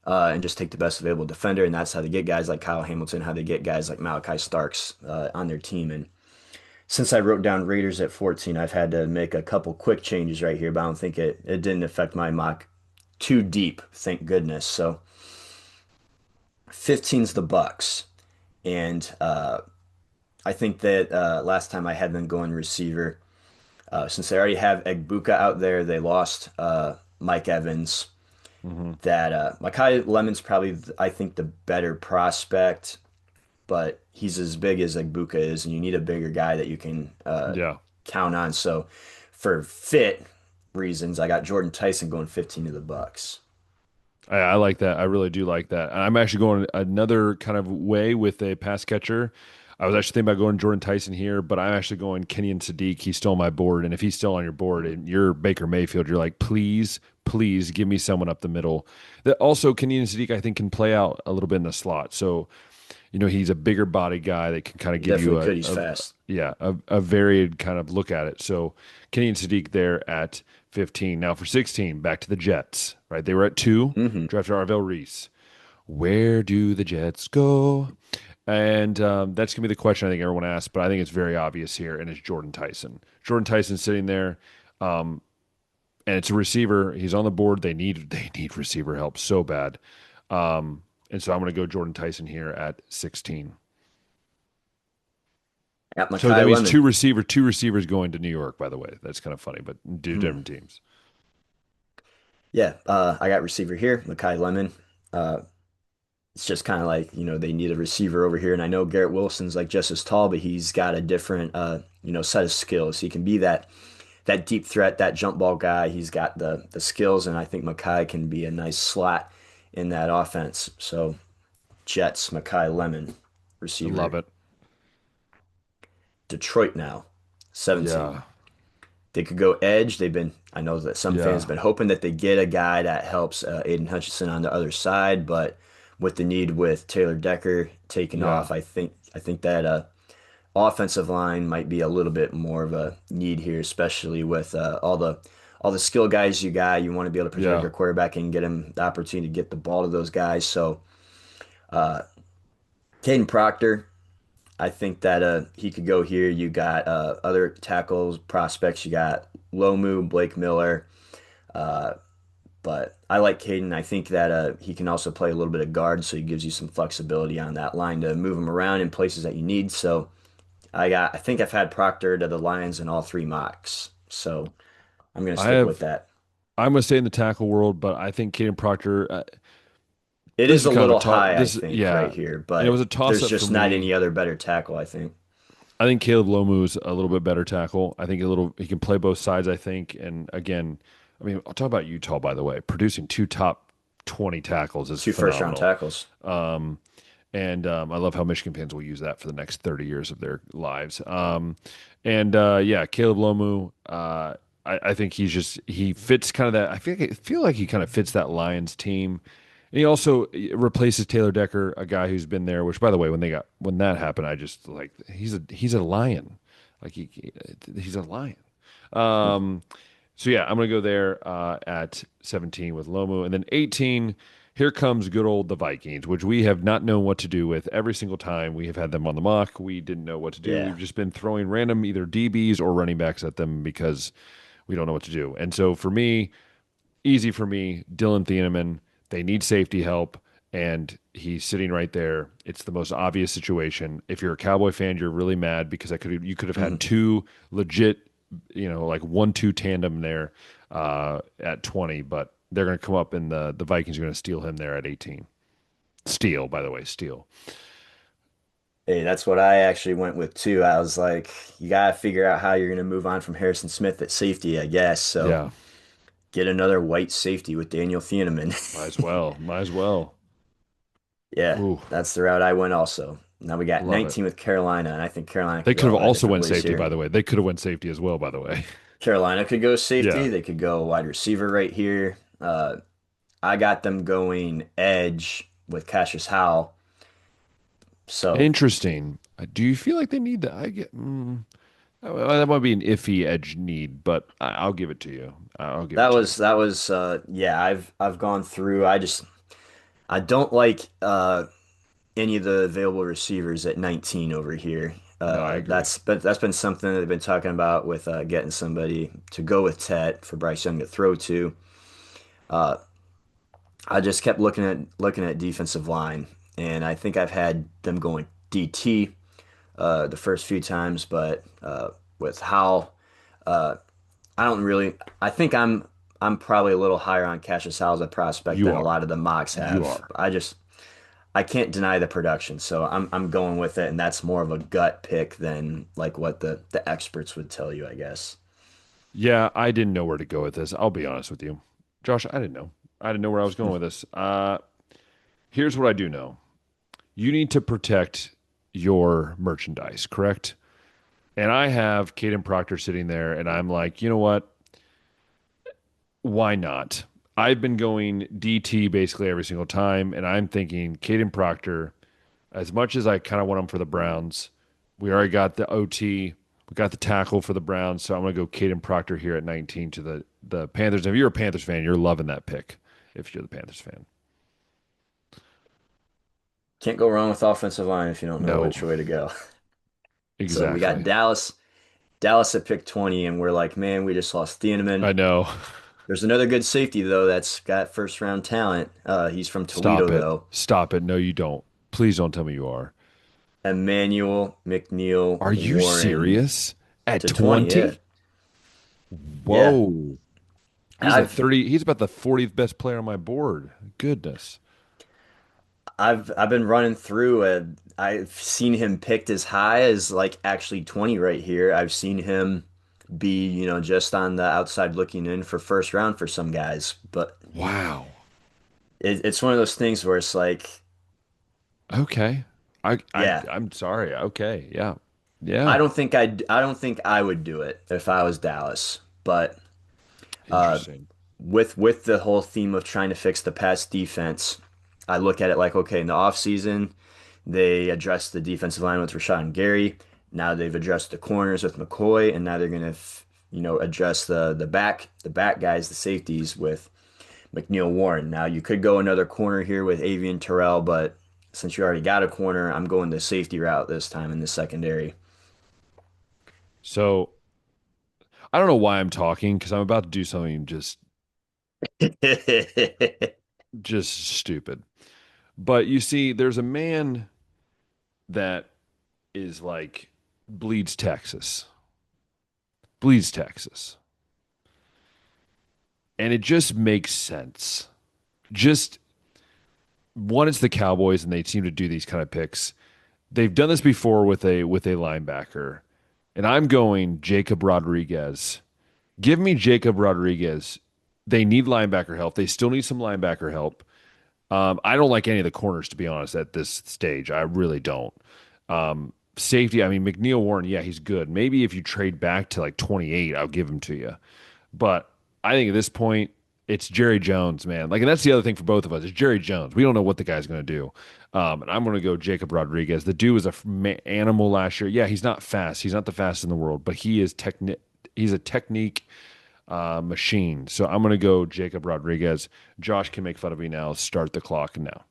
and just take the best available defender, and that's how they get guys like Kyle Hamilton, how they get guys like Malachi Starks on their team. And since I wrote down Raiders at 14, I've had to make a couple quick changes right here, but I don't think it didn't affect my mock too deep, thank goodness. So 15's the Bucks, and I think that last time I had them going receiver. Since they already have Egbuka out there, they lost Mike Evans. Hmm. That Mekhi Lemon's probably, I think, the better prospect, but he's as big as Egbuka is, and you need a bigger guy that you can Yeah. count on. So, for fit reasons, I got Jordan Tyson going 15 to the Bucks. I like that. I really do like that. And I'm actually going another kind of way with a pass catcher. I was actually thinking about going Jordan Tyson here, but I'm actually going Kenyon Sadiq. He's still on my board. And if he's still on your board and you're Baker Mayfield, you're like, please, please give me someone up the middle. That also Kenyon Sadiq, I think, can play out a little bit in the slot. So, he's a bigger body guy that can kind of He give you definitely could. He's fast. yeah, a varied kind of look at it. So Kenyon Sadiq there at 15. Now for 16, back to the Jets, right? They were at two, Hmm. drafted Arvell Reese. Where do the Jets go? And that's going to be the question I think everyone asks, but I think it's very obvious here, and it's Jordan Tyson. Jordan Tyson sitting there, and it's a receiver. He's on the board. They need receiver help so bad. And so I'm going to go Jordan Tyson here at 16. At So that Mekhi means Lemon. two receivers going to New York, by the way. That's kind of funny, but do Hmm. different teams. Yeah, I got receiver here, Mekhi Lemon. Uh, it's just kind of like, they need a receiver over here. And I know Garrett Wilson's like just as tall, but he's got a different, set of skills. He can be that deep threat, that jump ball guy. He's got the skills, and I think Mackay can be a nice slot in that offense. So Jets, Mackay Lemon, I love receiver. it. Detroit now, 17. Yeah. They could go edge. I know that some fans have Yeah. been hoping that they get a guy that helps Aiden Hutchinson on the other side, but with the need with Taylor Decker taking Yeah. off, I think that offensive line might be a little bit more of a need here, especially with all the skill guys you got. You want to be able to protect Yeah. your quarterback and get him the opportunity to get the ball to those guys. So Caden Proctor, I think that he could go here. You got other tackles prospects. You got Lomu, Blake Miller, but I like Caden. I think that he can also play a little bit of guard, so he gives you some flexibility on that line to move him around in places that you need. So I think I've had Proctor to the Lions in all three mocks. So I'm going to I stick with have, that. I'm going to stay in the tackle world, but I think Caden Proctor, It this is is a kind of a little toss. high, I This, think, yeah. right here, And it was but a toss there's up for just not any me. other better tackle, I think. I think Caleb Lomu's a little bit better tackle. I think he can play both sides, I think. And again, I mean, I'll talk about Utah, by the way. Producing two top 20 tackles is Two first round phenomenal. tackles. And I love how Michigan fans will use that for the next 30 years of their lives. And yeah, Caleb Lomu, I think he fits kind of that. I feel like he kind of fits that Lions team. And he also replaces Taylor Decker, a guy who's been there. Which, by the way, when that happened, I just like he's a lion, like he's a lion. Um, so yeah, I'm gonna go there at 17 with Lomu, and then 18. Here comes good old the Vikings, which we have not known what to do with every single time we have had them on the mock. We didn't know what to do. Yeah. We've just been throwing random either DBs or running backs at them because we don't know what to do. And so for me, easy for me, Dylan Thieneman. They need safety help, and he's sitting right there. It's the most obvious situation. If you're a Cowboy fan, you're really mad because you could have had Mhm. two legit, like 1-2 tandem there at 20. But they're going to come up and the Vikings are going to steal him there at 18. Steal, by the way, steal. Hey, that's what I actually went with too. I was like, you gotta figure out how you're gonna move on from Harrison Smith at safety, I guess. So Yeah, get another white safety with Daniel Thieneman. might as well. Might as well. Yeah, Ooh, that's the route I went also. Now we got love it. 19 with Carolina, and I think Carolina They could could go a have lot of also different went ways safety, by here. the way. They could have went safety as well, by the way. Carolina could go safety. Yeah. They could go wide receiver right here. I got them going edge with Cassius Howell. So Interesting. Do you feel like they need that? I get that might be an iffy edge need, but I'll give it to you. I'll give it to you. yeah, I've gone through. I don't like any of the available receivers at 19 over here. No, I agree. That's been something that they've been talking about with getting somebody to go with Tet for Bryce Young to throw to. Uh, I just kept looking at defensive line, and I think I've had them going DT the first few times, but with Howell, uh, I don't really. I think I'm probably a little higher on Cassius Howell as a prospect You than a are. lot of the mocks You have. are. I can't deny the production, so I'm going with it, and that's more of a gut pick than like what the experts would tell you, I guess. Yeah, I didn't know where to go with this. I'll be honest with you. Josh, I didn't know. I didn't know where I was going with this. Here's what I do know. You need to protect your merchandise, correct? And I have Caden Proctor sitting there, and I'm like, you know what? Why not? I've been going DT basically every single time, and I'm thinking Caden Proctor, as much as I kind of want him for the Browns, we already got the OT, we got the tackle for the Browns, so I'm going to go Caden Proctor here at 19 to the Panthers. If you're a Panthers fan, you're loving that pick. If you're the Panthers fan, Can't go wrong with offensive line if you don't know no, which way to go. So we got exactly. Dallas at pick 20, and we're like, man, we just lost Thieneman. I know. There's another good safety though that's got first round talent. He's from Stop Toledo it. though. Stop it. No, you don't. Please don't tell me you are. Emmanuel McNeil Are you Warren serious? At to 20. Yeah, 20? yeah. Whoa. He's like I've 30. He's about the 40th best player on my board. Goodness. I've been running through and I've seen him picked as high as like actually 20 right here. I've seen him be, just on the outside looking in for first round for some guys. But Wow. it's one of those things where it's like, Okay. yeah, I'm sorry. Okay. Yeah. Yeah. I don't think I would do it if I was Dallas. But uh Interesting. with the whole theme of trying to fix the pass defense, I look at it like, okay, in the offseason, they addressed the defensive line with Rashad and Gary. Now they've addressed the corners with McCoy, and now they're gonna, address the back guys, the safeties with McNeil Warren. Now you could go another corner here with Avian Terrell, but since you already got a corner, I'm going the safety route this time in the secondary. So I don't know why I'm talking because I'm about to do something just stupid. But you see, there's a man that is like bleeds Texas, bleeds Texas. And it just makes sense. Just one, it's the Cowboys, and they seem to do these kind of picks. They've done this before with a linebacker, and I'm going Jacob Rodriguez. Give me Jacob Rodriguez. They need linebacker help. They still need some linebacker help. I don't like any of the corners, to be honest, at this stage. I really don't. Safety, I mean, McNeil Warren, yeah, he's good. Maybe if you trade back to like 28, I'll give him to you. But I think at this point, it's Jerry Jones, man. Like, and that's the other thing for both of us. It's Jerry Jones. We don't know what the guy's going to do. And I'm going to go Jacob Rodriguez. The dude was a animal last year. Yeah, he's not fast. He's not the fastest in the world, but he is He's a technique machine. So I'm going to go Jacob Rodriguez. Josh can make fun of me now. Start the clock now.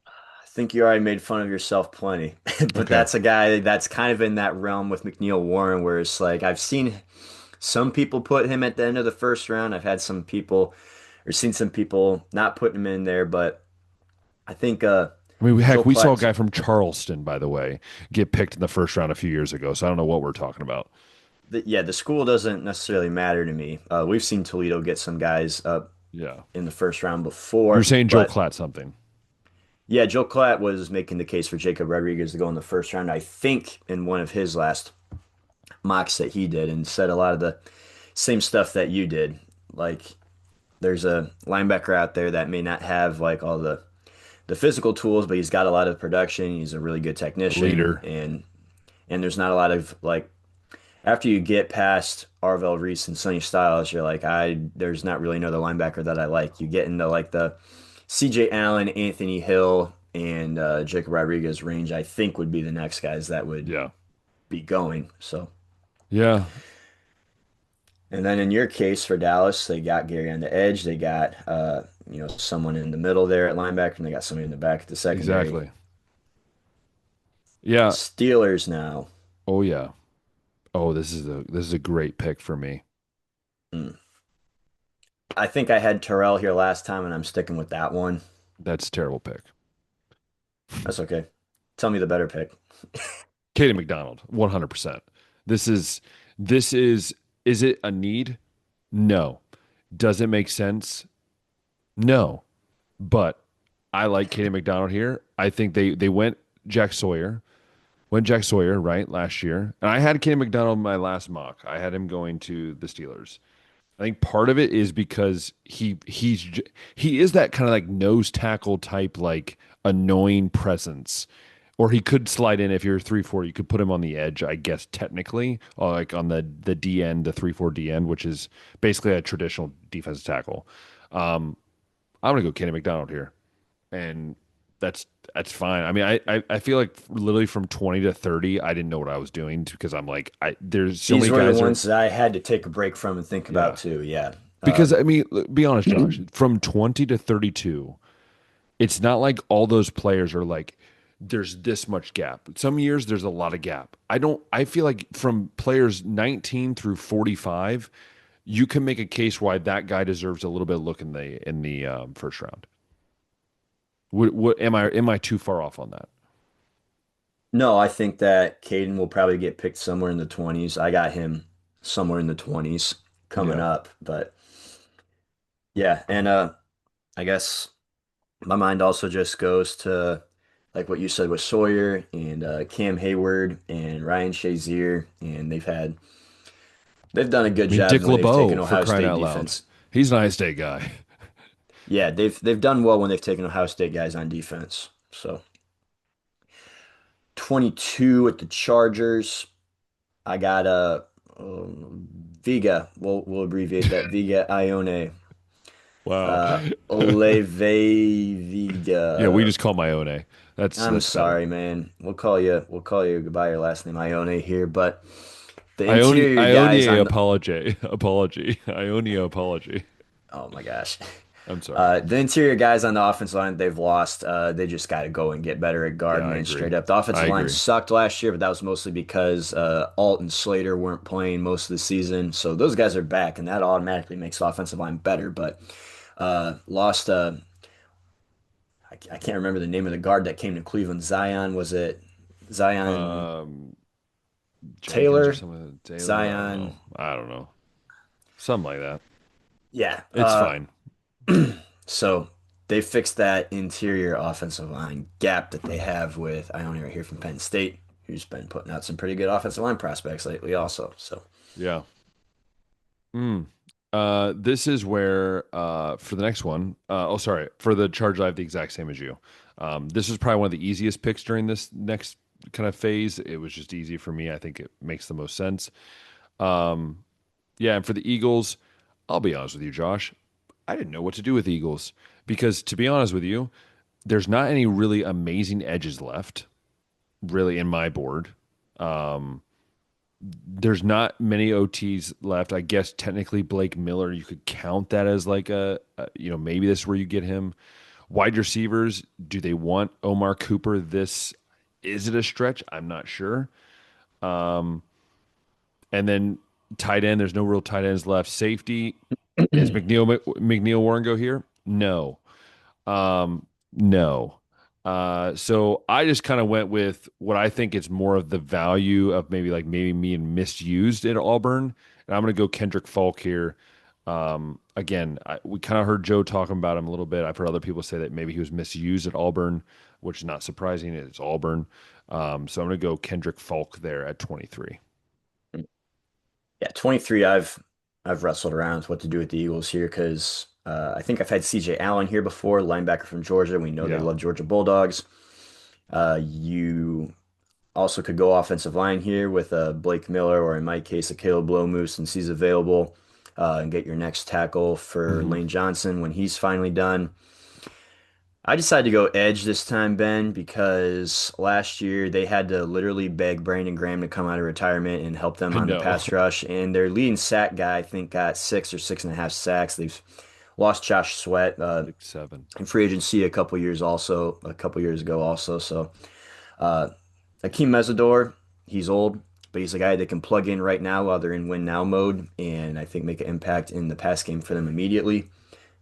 I think you already made fun of yourself plenty, but Okay. that's a guy that's kind of in that realm with McNeil Warren, where it's like I've seen some people put him at the end of the first round. I've had some people or seen some people not putting him in there, but I think I mean, Joe heck, we saw a Platt. guy from Charleston, by the way, get picked in the first round a few years ago. So I don't know what we're talking about. yeah, the school doesn't necessarily matter to me. We've seen Toledo get some guys up Yeah. in the first round You're before, saying Joe but Klatt something. yeah, Joe Klatt was making the case for Jacob Rodriguez to go in the first round, I think, in one of his last mocks that he did, and said a lot of the same stuff that you did. Like, there's a linebacker out there that may not have like all the physical tools, but he's got a lot of production. He's a really good A technician, leader. and there's not a lot of like after you get past Arvell Reese and Sonny Styles, you're like, there's not really another linebacker that I like. You get into like the CJ Allen, Anthony Hill, and Jacob Rodriguez range, I think would be the next guys that would Yeah. be going. So, Yeah. and then in your case for Dallas, they got Gary on the edge. They got someone in the middle there at linebacker, and they got somebody in the back at the secondary. Exactly. Yeah. Steelers now. Oh yeah. Oh, this is a great pick for me. Hmm. I think I had Terrell here last time, and I'm sticking with that one. That's a terrible pick. That's okay. Tell me the better pick. Katie McDonald, 100%. This is is it a need? No. Does it make sense? No. But I like Katie McDonald here. I think they went Jack Sawyer, right, last year. And I had Katie McDonald in my last mock. I had him going to the Steelers. I think part of it is because he is that kind of like nose tackle type, like annoying presence. Or he could slide in if you're 3-4. You could put him on the edge, I guess technically, or like on the D end, the 3-4 D end, which is basically a traditional defensive tackle. I'm gonna go Kenny McDonald here, and that's that's fine. I mean, I feel like literally from 20 to 30, I didn't know what I was doing because I'm like, there's so These many were the guys are ones that I had to take a break from and think about yeah. too. Yeah. Because I mean, be honest, Josh, from 20 to 32, it's not like all those players are like there's this much gap. Some years there's a lot of gap. I feel like from players 19 through 45, you can make a case why that guy deserves a little bit of look in the first round. What am I too far off on that? No, I think that Caden will probably get picked somewhere in the 20s. I got him somewhere in the 20s coming Yeah. up. But yeah, and I guess my mind also just goes to like what you said with Sawyer and Cam Hayward and Ryan Shazier, and they've done a good I mean, job Dick when they've taken LeBeau for Ohio crying State out loud. defense. He's an Iowa State guy. Yeah, they've done well when they've taken Ohio State guys on defense. So 22 with the Chargers. I got Viga. We'll abbreviate that. Viga Ione. Wow. Olave Yeah, we Viga. just call my own A. I'm That's better. sorry, man. We'll call you by your last name, Ione here. But the interior guys Ionia on the, apology. Apology. Ionia apology. oh my gosh. I'm sorry. The interior guys on the offensive line, they've lost. They just got to go and get better at guard, Yeah, I man. agree. Straight up. The I offensive line agree. sucked last year, but that was mostly because Alt and Slater weren't playing most of the season. So those guys are back, and that automatically makes the offensive line better. But lost, I can't remember the name of the guard that came to Cleveland. Zion, was it Zion Um, Jenkins or Taylor? something. Taylor. I don't know. Zion, I don't know. Something like that. yeah. It's fine. So they fixed that interior offensive line gap that they have with Ione right here from Penn State, who's been putting out some pretty good offensive line prospects lately also. So Yeah. Mm. This is where for the next one. Oh, sorry. For the charge, I have the exact same as you. This is probably one of the easiest picks during this next kind of phase. It was just easy for me. I think it makes the most sense. Um, yeah, and for the Eagles, I'll be honest with you, Josh. I didn't know what to do with Eagles because, to be honest with you, there's not any really amazing edges left, really, in my board. Um, there's not many OTs left. I guess technically Blake Miller, you could count that as like maybe this is where you get him. Wide receivers, do they want Omar Cooper? Is it a stretch? I'm not sure. Um, and then tight end, there's no real tight ends left. Safety, is McNeil Warren go here? No. No. So I just kind of went with what I think is more of the value of maybe me and misused at Auburn. And I'm going to go Kendrick Falk here. Again, we kind of heard Joe talking about him a little bit. I've heard other people say that maybe he was misused at Auburn, which is not surprising. It's Auburn. So I'm going to go Kendrick Falk there at 23. Yeah, 23. I've wrestled around with what to do with the Eagles here because I think I've had CJ Allen here before, linebacker from Georgia. We know they Yeah. love Georgia Bulldogs. You also could go offensive line here with Blake Miller, or in my case, a Caleb Lomu since he's available, and get your next tackle for Hmm. Lane Johnson when he's finally done. I decided to go edge this time, Ben, because last year they had to literally beg Brandon Graham to come out of retirement and help them I on the know. pass rush. And their leading sack guy, I think, got 6 or 6.5 sacks. They've lost Josh Sweat 6'7". in free agency a couple years ago also. So uh, Akeem Mesidor, he's old, but he's a guy that can plug in right now while they're in win now mode, and I think make an impact in the pass game for them immediately.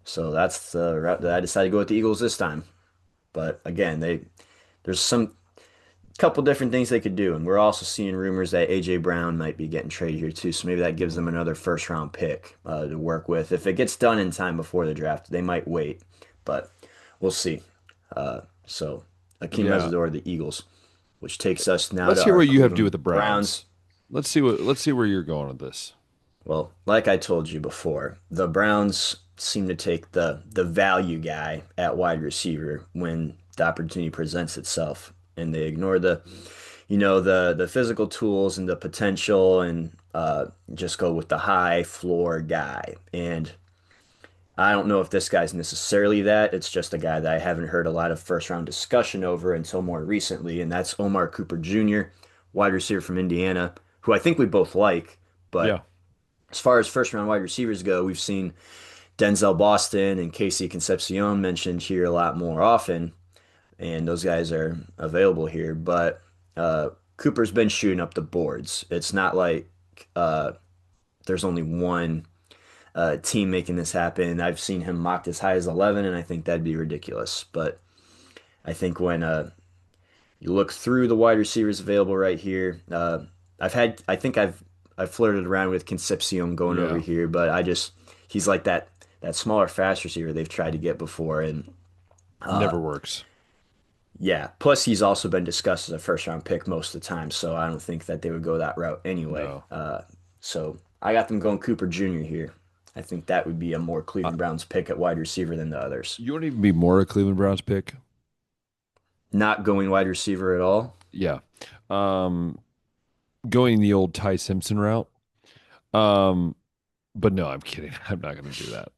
So that's the route that I decided to go with the Eagles this time. But again, there's some couple different things they could do, and we're also seeing rumors that AJ Brown might be getting traded here too. So maybe that gives them another first round pick to work with. If it gets done in time before the draft, they might wait, but we'll see. So Akeem Yeah. Mesidor, the Eagles, which takes us now Let's to hear our what you have to do with Cleveland the Browns. Browns. Let's see where you're going with this. Well, like I told you before, the Browns seem to take the value guy at wide receiver when the opportunity presents itself, and they ignore the physical tools and the potential, and just go with the high floor guy. And I don't know if this guy's necessarily that. It's just a guy that I haven't heard a lot of first round discussion over until more recently, and that's Omar Cooper Jr., wide receiver from Indiana, who I think we both like, but Yeah. as far as first round wide receivers go, we've seen Denzel Boston and Casey Concepcion mentioned here a lot more often, and those guys are available here. But Cooper's been shooting up the boards. It's not like uh, there's only one team making this happen. I've seen him mocked as high as 11, and I think that'd be ridiculous. But I think when you look through the wide receivers available right here. I think I've flirted around with Concepcion going over Yeah. here, but he's like that smaller, fast receiver they've tried to get before, and uh, Never works. yeah. Plus, he's also been discussed as a first round pick most of the time, so I don't think that they would go that route anyway. No. So I got them going Cooper Jr. here. I think that would be a more Uh, Cleveland Browns pick at wide receiver than the others. you wouldn't even be more a Cleveland Browns pick. Not going wide receiver at all. Yeah. Um, going the old Ty Simpson route. Um, but no, I'm kidding. I'm not going to do that.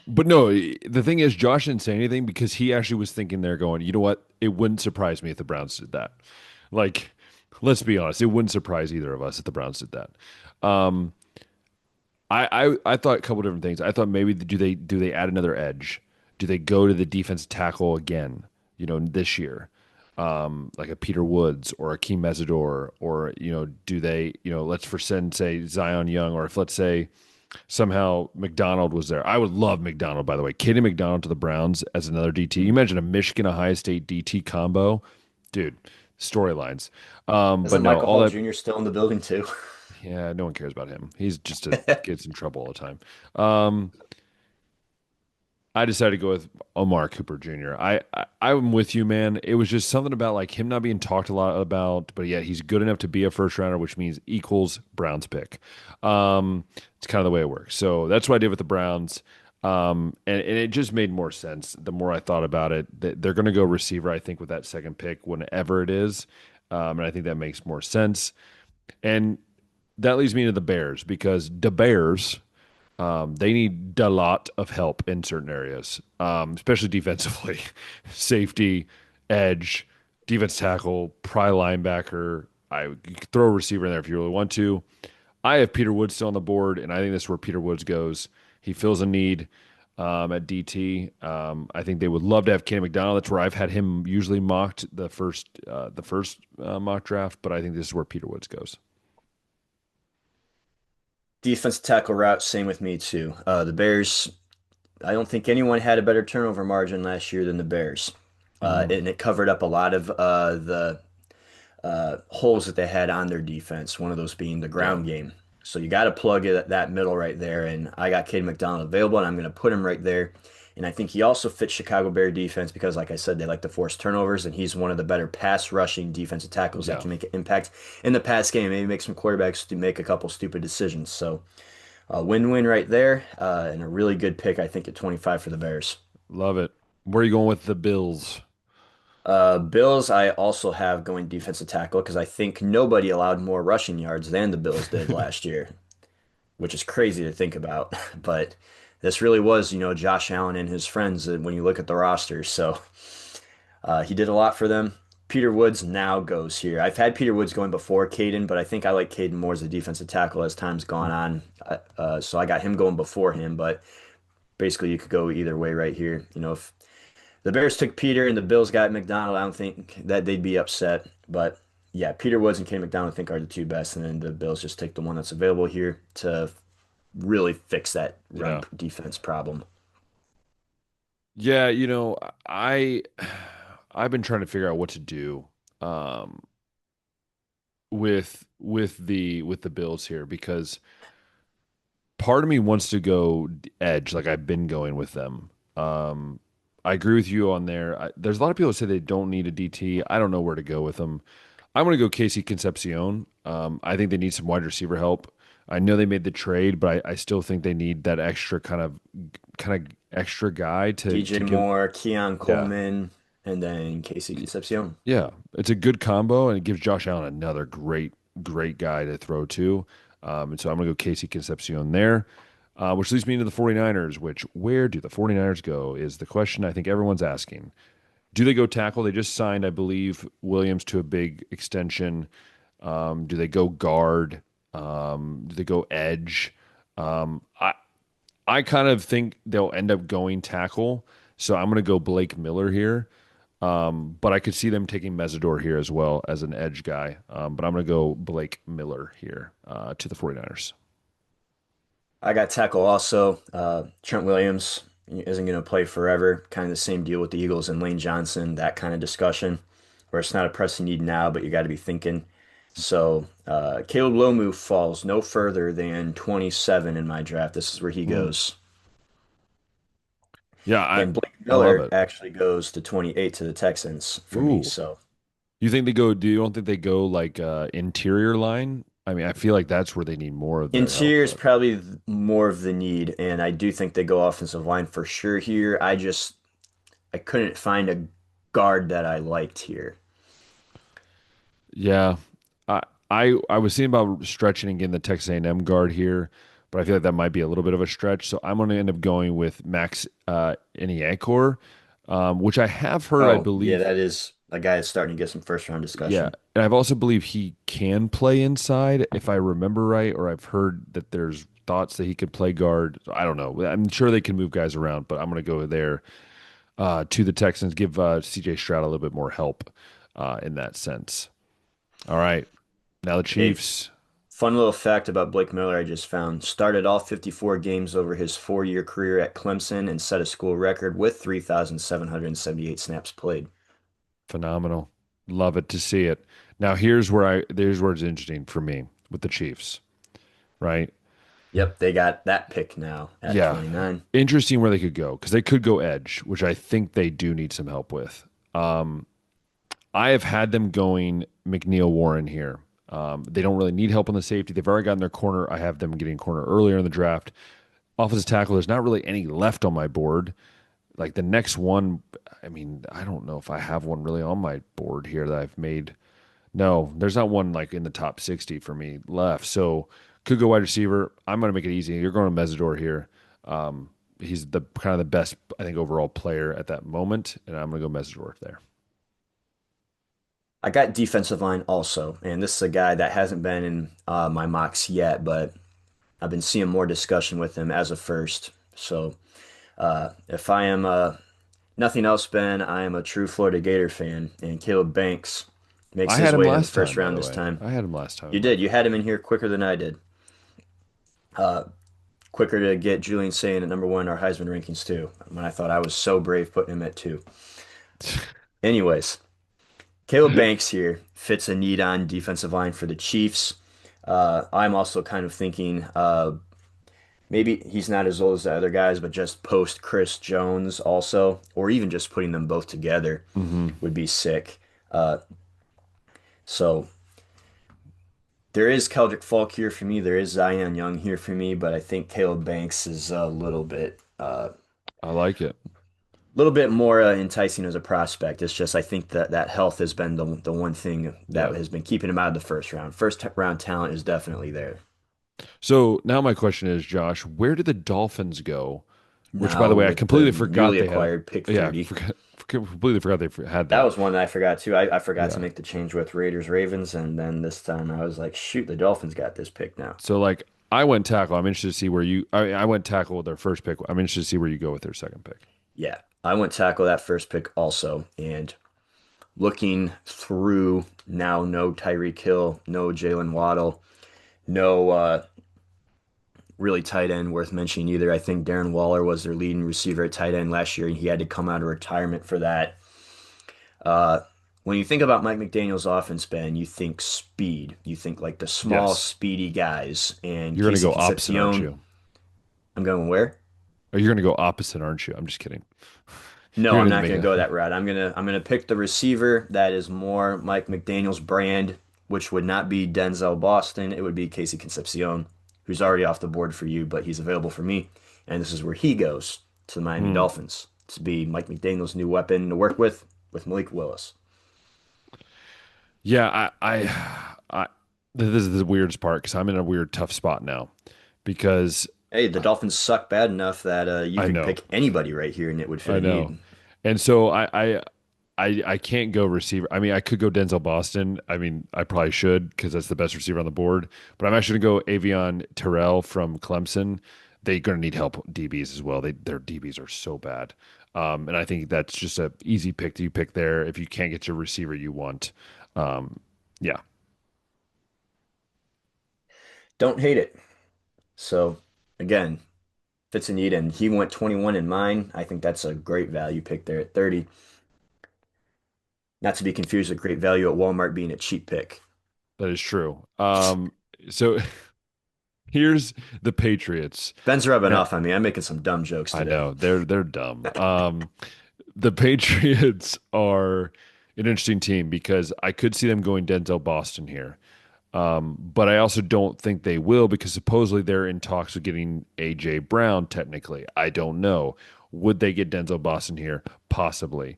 But no, the thing is, Josh didn't say anything because he actually was thinking there going, you know what? It wouldn't surprise me if the Browns did that. Like, let's be honest, it wouldn't surprise either of us if the Browns did that. Um, I thought a couple different things. I thought maybe do they add another edge? Do they go to the defensive tackle again? You know, this year, like a Peter Woods or a Akeem Mesidor, or do they let's for send say Zion Young, or if let's say somehow McDonald was there. I would love McDonald, by the way. Katie McDonald to the Browns as another DT. You imagine a Michigan Ohio State DT combo, dude. Storylines. But Isn't no, Michael all Hall that. Jr. still in the building too? Yeah, no one cares about him. He's just gets in trouble all the time. Um, I decided to go with Omar Cooper Jr. I'm with you, man. It was just something about like him not being talked a lot about, but yet he's good enough to be a first rounder, which means equals Browns pick. It's kind of the way it works. So that's what I did with the Browns. And it just made more sense the more I thought about it. They're going to go receiver, I think, with that second pick, whenever it is. And I think that makes more sense. And that leads me to the Bears because the Bears, they need a lot of help in certain areas, especially defensively, safety, edge, defense tackle, probably linebacker. You could throw a receiver in there if you really want to. I have Peter Woods still on the board, and I think this is where Peter Woods goes. He fills a need at DT. I think they would love to have Kenny McDonald. That's where I've had him usually mocked the first mock draft, but I think this is where Peter Woods goes. Defensive tackle route, same with me too. The Bears, I don't think anyone had a better turnover margin last year than the Bears. Hmm. and it covered up a lot of the holes that they had on their defense, one of those being the Yeah. ground game. So you got to plug it at that middle right there. And I got Cade McDonald available, and I'm going to put him right there. And I think he also fits Chicago Bear defense because, like I said, they like to force turnovers, and he's one of the better pass rushing defensive tackles that Yeah. can make an impact in the pass game, maybe make some quarterbacks to make a couple stupid decisions. So a win-win right there, and a really good pick, I think, at 25 for the Bears. Love it. Where are you going with the Bills? Bills, I also have going defensive tackle because I think nobody allowed more rushing yards than the Bills did last year, which is crazy to think about. But this really was, Josh Allen and his friends when you look at the roster. So he did a lot for them. Peter Woods now goes here. I've had Peter Woods going before Caden, but I think I like Caden more as a defensive tackle as time's gone on. So I got him going before him, but basically you could go either way right here. If the Bears took Peter and the Bills got McDonald, I don't think that they'd be upset. But yeah, Peter Woods and Kenny McDonald I think are the two best, and then the Bills just take the one that's available here to really fix that run Yeah. defense problem. Yeah, I I've been trying to figure out what to do um with the Bills here because part of me wants to go edge like I've been going with them. Um I agree with you on there. There's a lot of people that say they don't need a DT. I don't know where to go with them. I'm going to go Casey Concepcion. I think they need some wide receiver help. I know they made the trade, but I still think they need that extra kind of extra guy DJ to give. Moore, Keon Yeah. Coleman, and then Casey Concepcion. Yeah, it's a good combo, and it gives Josh Allen another great guy to throw to. And so I'm going to go Casey Concepcion there, which leads me into the 49ers, which where do the 49ers go is the question I think everyone's asking. Do they go tackle? They just signed, I believe, Williams to a big extension. Do they go guard? Do they go edge? I kind of think they'll end up going tackle. So I'm going to go Blake Miller here. But I could see them taking Mesidor here as well as an edge guy. But I'm going to go Blake Miller here to the 49ers. I got tackle also. Trent Williams isn't going to play forever. Kind of the same deal with the Eagles and Lane Johnson, that kind of discussion, where it's not a pressing need now, but you got to be thinking. So Caleb Lomu falls no further than 27 in my draft. This is where he Hmm. goes. Yeah, And Blake I love Miller it. actually goes to 28 to the Texans for me. Ooh. So You think they go, do you don't think they go like interior line? I mean, I feel like that's where they need more of their help, interior is but probably more of the need, and I do think they go offensive line for sure here. I couldn't find a guard that I liked here. yeah. I I was thinking about stretching and getting the Texas A&M guard here, but I feel like that might be a little bit of a stretch. So I'm going to end up going with Max Iniakor, which I have heard, I Oh, yeah, believe. that is a guy that's starting to get some first round Yeah, discussion. and I've also believe he can play inside, if I remember right, or I've heard that there's thoughts that he could play guard. I don't know. I'm sure they can move guys around, but I'm going to go there to the Texans, give CJ Stroud a little bit more help in that sense. All right, now the A Chiefs. fun little fact about Blake Miller I just found. Started all 54 games over his 4-year career at Clemson and set a school record with 3,778 snaps played. Phenomenal. Love it to see it. Now here's where it's interesting for me with the Chiefs, right? Yep, they got that pick now at Yeah. 29. Interesting where they could go because they could go edge, which I think they do need some help with. I have had them going McNeil Warren here. They don't really need help on the safety. They've already gotten their corner. I have them getting corner earlier in the draft. Offensive tackle, there's not really any left on my board. Like the next one, I mean, I don't know if I have one really on my board here that I've made. No, there's not one like in the top 60 for me left. So could go wide receiver. I'm going to make it easy. You're going to Mesidor here. He's the kind of the best, I think, overall player at that moment, and I'm going to go Mesidor there. I got defensive line also, and this is a guy that hasn't been in my mocks yet, but I've been seeing more discussion with him as a first. So if I am nothing else, Ben, I am a true Florida Gator fan, and Caleb Banks makes I his had him way into the last first time, by round the this way. time. I had him last time. You did. You had him in here quicker than I did. Uh, Quicker to get Julian Sayin at number one in our Heisman rankings too. When I thought I was so brave putting him at two. Anyways, Caleb Banks here fits a need on defensive line for the Chiefs. I'm also kind of thinking maybe he's not as old as the other guys, but just post Chris Jones also, or even just putting them both together Hmm. would be sick. Uh, so there is Keldrick Falk here for me. There is Zion Young here for me, but I think Caleb Banks is a I like it. little bit more enticing as a prospect. It's just I think that that health has been the one thing Yeah. that has been keeping him out of the first round. First round talent is definitely there. So now my question is, Josh, where did the Dolphins go? Which, by Now the way, I with the completely forgot newly they had. acquired pick Yeah, 30. completely forgot they had That that. was one that I forgot too. I forgot to Yeah. make the change with Raiders Ravens, and then this time I was like, shoot, the Dolphins got this pick now. So like, I went tackle. I'm interested to see where you. I went tackle with their first pick. I'm interested to see where you go with their second pick. Yeah, I went tackle that first pick also, and looking through now, no Tyreek Hill, no Jalen Waddle, no really tight end worth mentioning either. I think Darren Waller was their leading receiver at tight end last year, and he had to come out of retirement for that. Uh, when you think about Mike McDaniel's offense, Ben, you think speed. You think like the small, Yes, speedy guys. And you're going to Casey go opposite, aren't Concepcion, you? I'm going where? Or you're going to go opposite, aren't you? I'm just kidding. No, You're I'm going to not make going to it. go that route. I'm gonna pick the receiver that is more Mike McDaniel's brand, which would not be Denzel Boston. It would be Casey Concepcion, who's already off the board for you, but he's available for me. And this is where he goes to the Miami Hmm. Dolphins to be Mike McDaniel's new weapon to work with Malik Willis. Yeah, this is the weirdest part because I'm in a weird tough spot now because Hey, the Dolphins suck bad enough that you I could know, pick anybody right here and it would fit I a know, need. and so I can't go receiver. I mean, I could go Denzel Boston. I mean, I probably should because that's the best receiver on the board. But I'm actually gonna go Avion Terrell from Clemson. They're gonna need help DBs as well. Their DBs are so bad, and I think that's just a easy pick that you pick there if you can't get your receiver you want. Um, yeah, Don't hate it. So again, fits a need, and he went 21 in mine. I think that's a great value pick there at 30. Not to be confused with great value at Walmart being a cheap pick. that is true. So here's the Patriots. Ben's rubbing And off on me. I'm making some dumb jokes I today. know they're dumb. The Patriots are an interesting team because I could see them going Denzel Boston here. But I also don't think they will because supposedly they're in talks with getting AJ Brown technically. I don't know. Would they get Denzel Boston here? Possibly.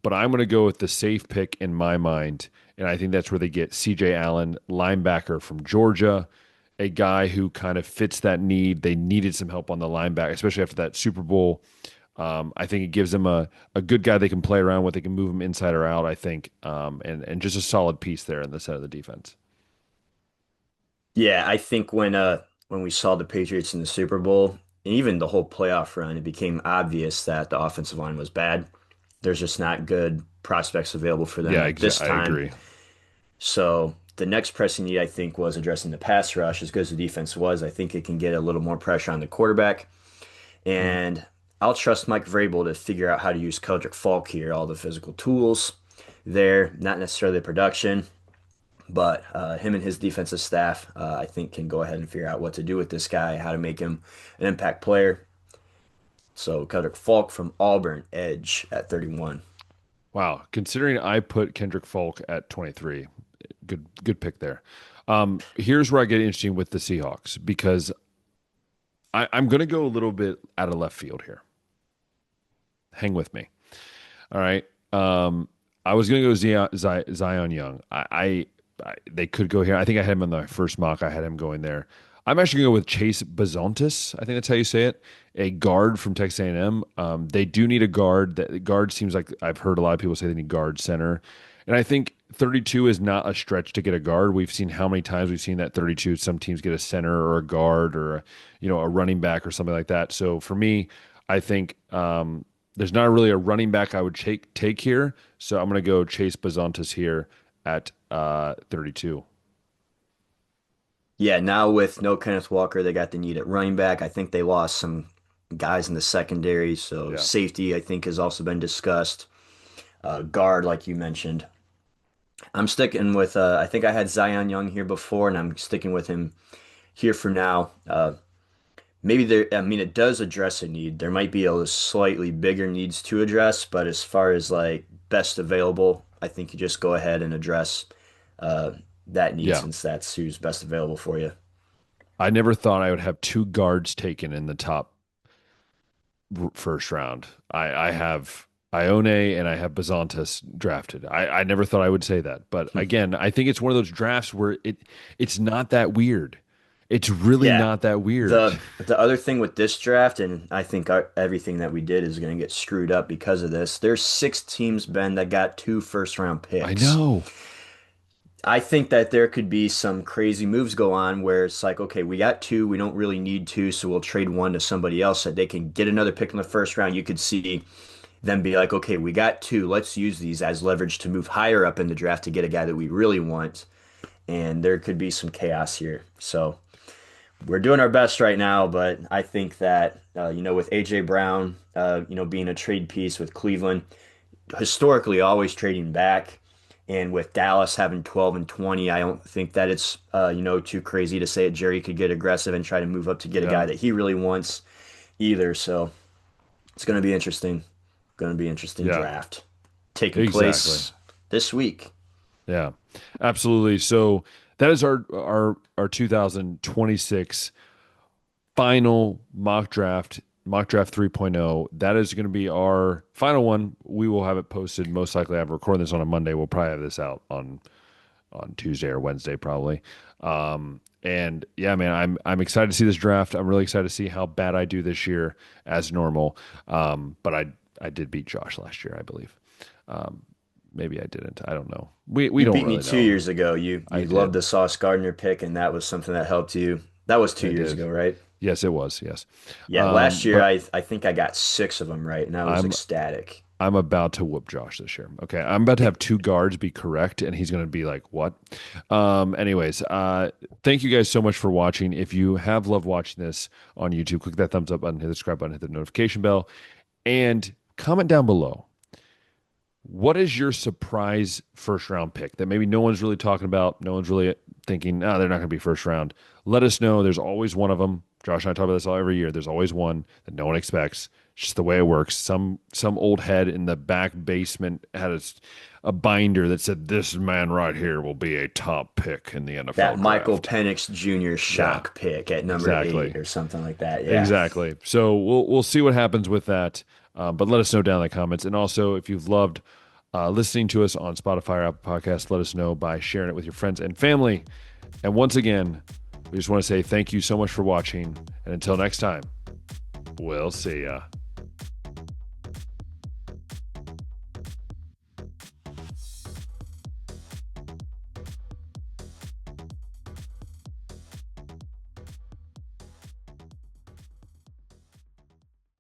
But I'm going to go with the safe pick in my mind. And I think that's where they get CJ Allen, linebacker from Georgia, a guy who kind of fits that need. They needed some help on the linebacker, especially after that Super Bowl. I think it gives them a good guy they can play around with. They can move him inside or out, I think, and just a solid piece there in the set of the defense. Yeah, I think when we saw the Patriots in the Super Bowl and even the whole playoff run, it became obvious that the offensive line was bad. There's just not good prospects available for them Yeah, at this I time. agree. So the next pressing need, I think, was addressing the pass rush. As good as the defense was, I think it can get a little more pressure on the quarterback. Mm. And I'll trust Mike Vrabel to figure out how to use Keldrick Falk here, all the physical tools there, not necessarily the production, but him and his defensive staff, I think, can go ahead and figure out what to do with this guy, how to make him an impact player. So Keldrick Falk from Auburn, edge at 31. Wow. Considering I put Kendrick Falk at 23, good pick there. Here's where I get interesting with the Seahawks because I'm going to go a little bit out of left field here. Hang with me. All right. I was going to go Zion Young. They could go here. I think I had him in the first mock. I had him going there. I'm actually going to go with Chase Bazontis. I think that's how you say it. A guard from Texas A&M. They do need a guard. That guard seems like I've heard a lot of people say they need guard center, and I think 32 is not a stretch to get a guard. We've seen how many times we've seen that 32. Some teams get a center or a guard or a running back or something like that. So for me, I think there's not really a running back I would take here. So I'm going to go Chase Bazontis here at 32. Yeah, now with no Kenneth Walker, they got the need at running back. I think they lost some guys in the secondary, so Yeah. safety, I think, has also been discussed. guard, like you mentioned. I'm sticking with, I think I had Zion Young here before, and I'm sticking with him here for now. Maybe there, I mean, it does address a need. There might be a slightly bigger needs to address, but as far as like best available, I think you just go ahead and address uh, that need Yeah. since that's who's best available for you. I never thought I would have two guards taken in the top first round. I have Ione and I have Bazantas drafted. I never thought I would say that, but again, I think it's one of those drafts where it's not that weird. It's really Yeah. not that weird. The other thing with this draft, and I think everything that we did is going to get screwed up because of this. There's six teams, Ben, that got two first round I picks. know. I think that there could be some crazy moves go on where it's like, okay, we got two, we don't really need two, so we'll trade one to somebody else so they can get another pick in the first round. You could see them be like, okay, we got two, let's use these as leverage to move higher up in the draft to get a guy that we really want. And there could be some chaos here. So we're doing our best right now, but I think that with AJ Brown, being a trade piece with Cleveland, historically always trading back, and with Dallas having 12 and 20, I don't think that it's too crazy to say that Jerry could get aggressive and try to move up to get a Yeah, guy that he really wants either. So it's going to be interesting. Going to be interesting yeah, draft taking exactly. place this week. Yeah, absolutely. So that is our 2026 final mock draft 3.0. That is going to be our final one. We will have it posted. Most likely, I'm recording this on a Monday. We'll probably have this out on Tuesday or Wednesday, probably. And yeah, man, I'm excited to see this draft. I'm really excited to see how bad I do this year as normal. But I did beat Josh last year, I believe. Um, maybe I didn't. I don't know. We You don't beat me really two know. years ago. You I you loved did. the Sauce Gardner pick, and that was something that helped you. That was two I years did. ago, right? Yes, it was. Yes. Yeah, last year But I think I got six of them right, and I was I'm ecstatic. I'm about to whoop Josh this year. Okay, I'm about to have two guards be correct, and he's going to be like, "What?" Anyways, thank you guys so much for watching. If you have loved watching this on YouTube, click that thumbs up button, hit the subscribe button, hit the notification bell, and comment down below. What is your surprise first round pick that maybe no one's really talking about? No one's really thinking, oh, they're not going to be first round. Let us know. There's always one of them. Josh and I talk about this all every year. There's always one that no one expects. It's just the way it works. Some old head in the back basement had a binder that said, "This man right here will be a top pick in the That NFL Michael draft." Penix Jr. Yeah, shock pick at number exactly. 8 or something like that. Yeah. Exactly. So we'll see what happens with that. But let us know down in the comments. And also, if you've loved listening to us on Spotify or Apple Podcasts, let us know by sharing it with your friends and family. And once again, we just want to say thank you so much for watching. And until next time, we'll see ya.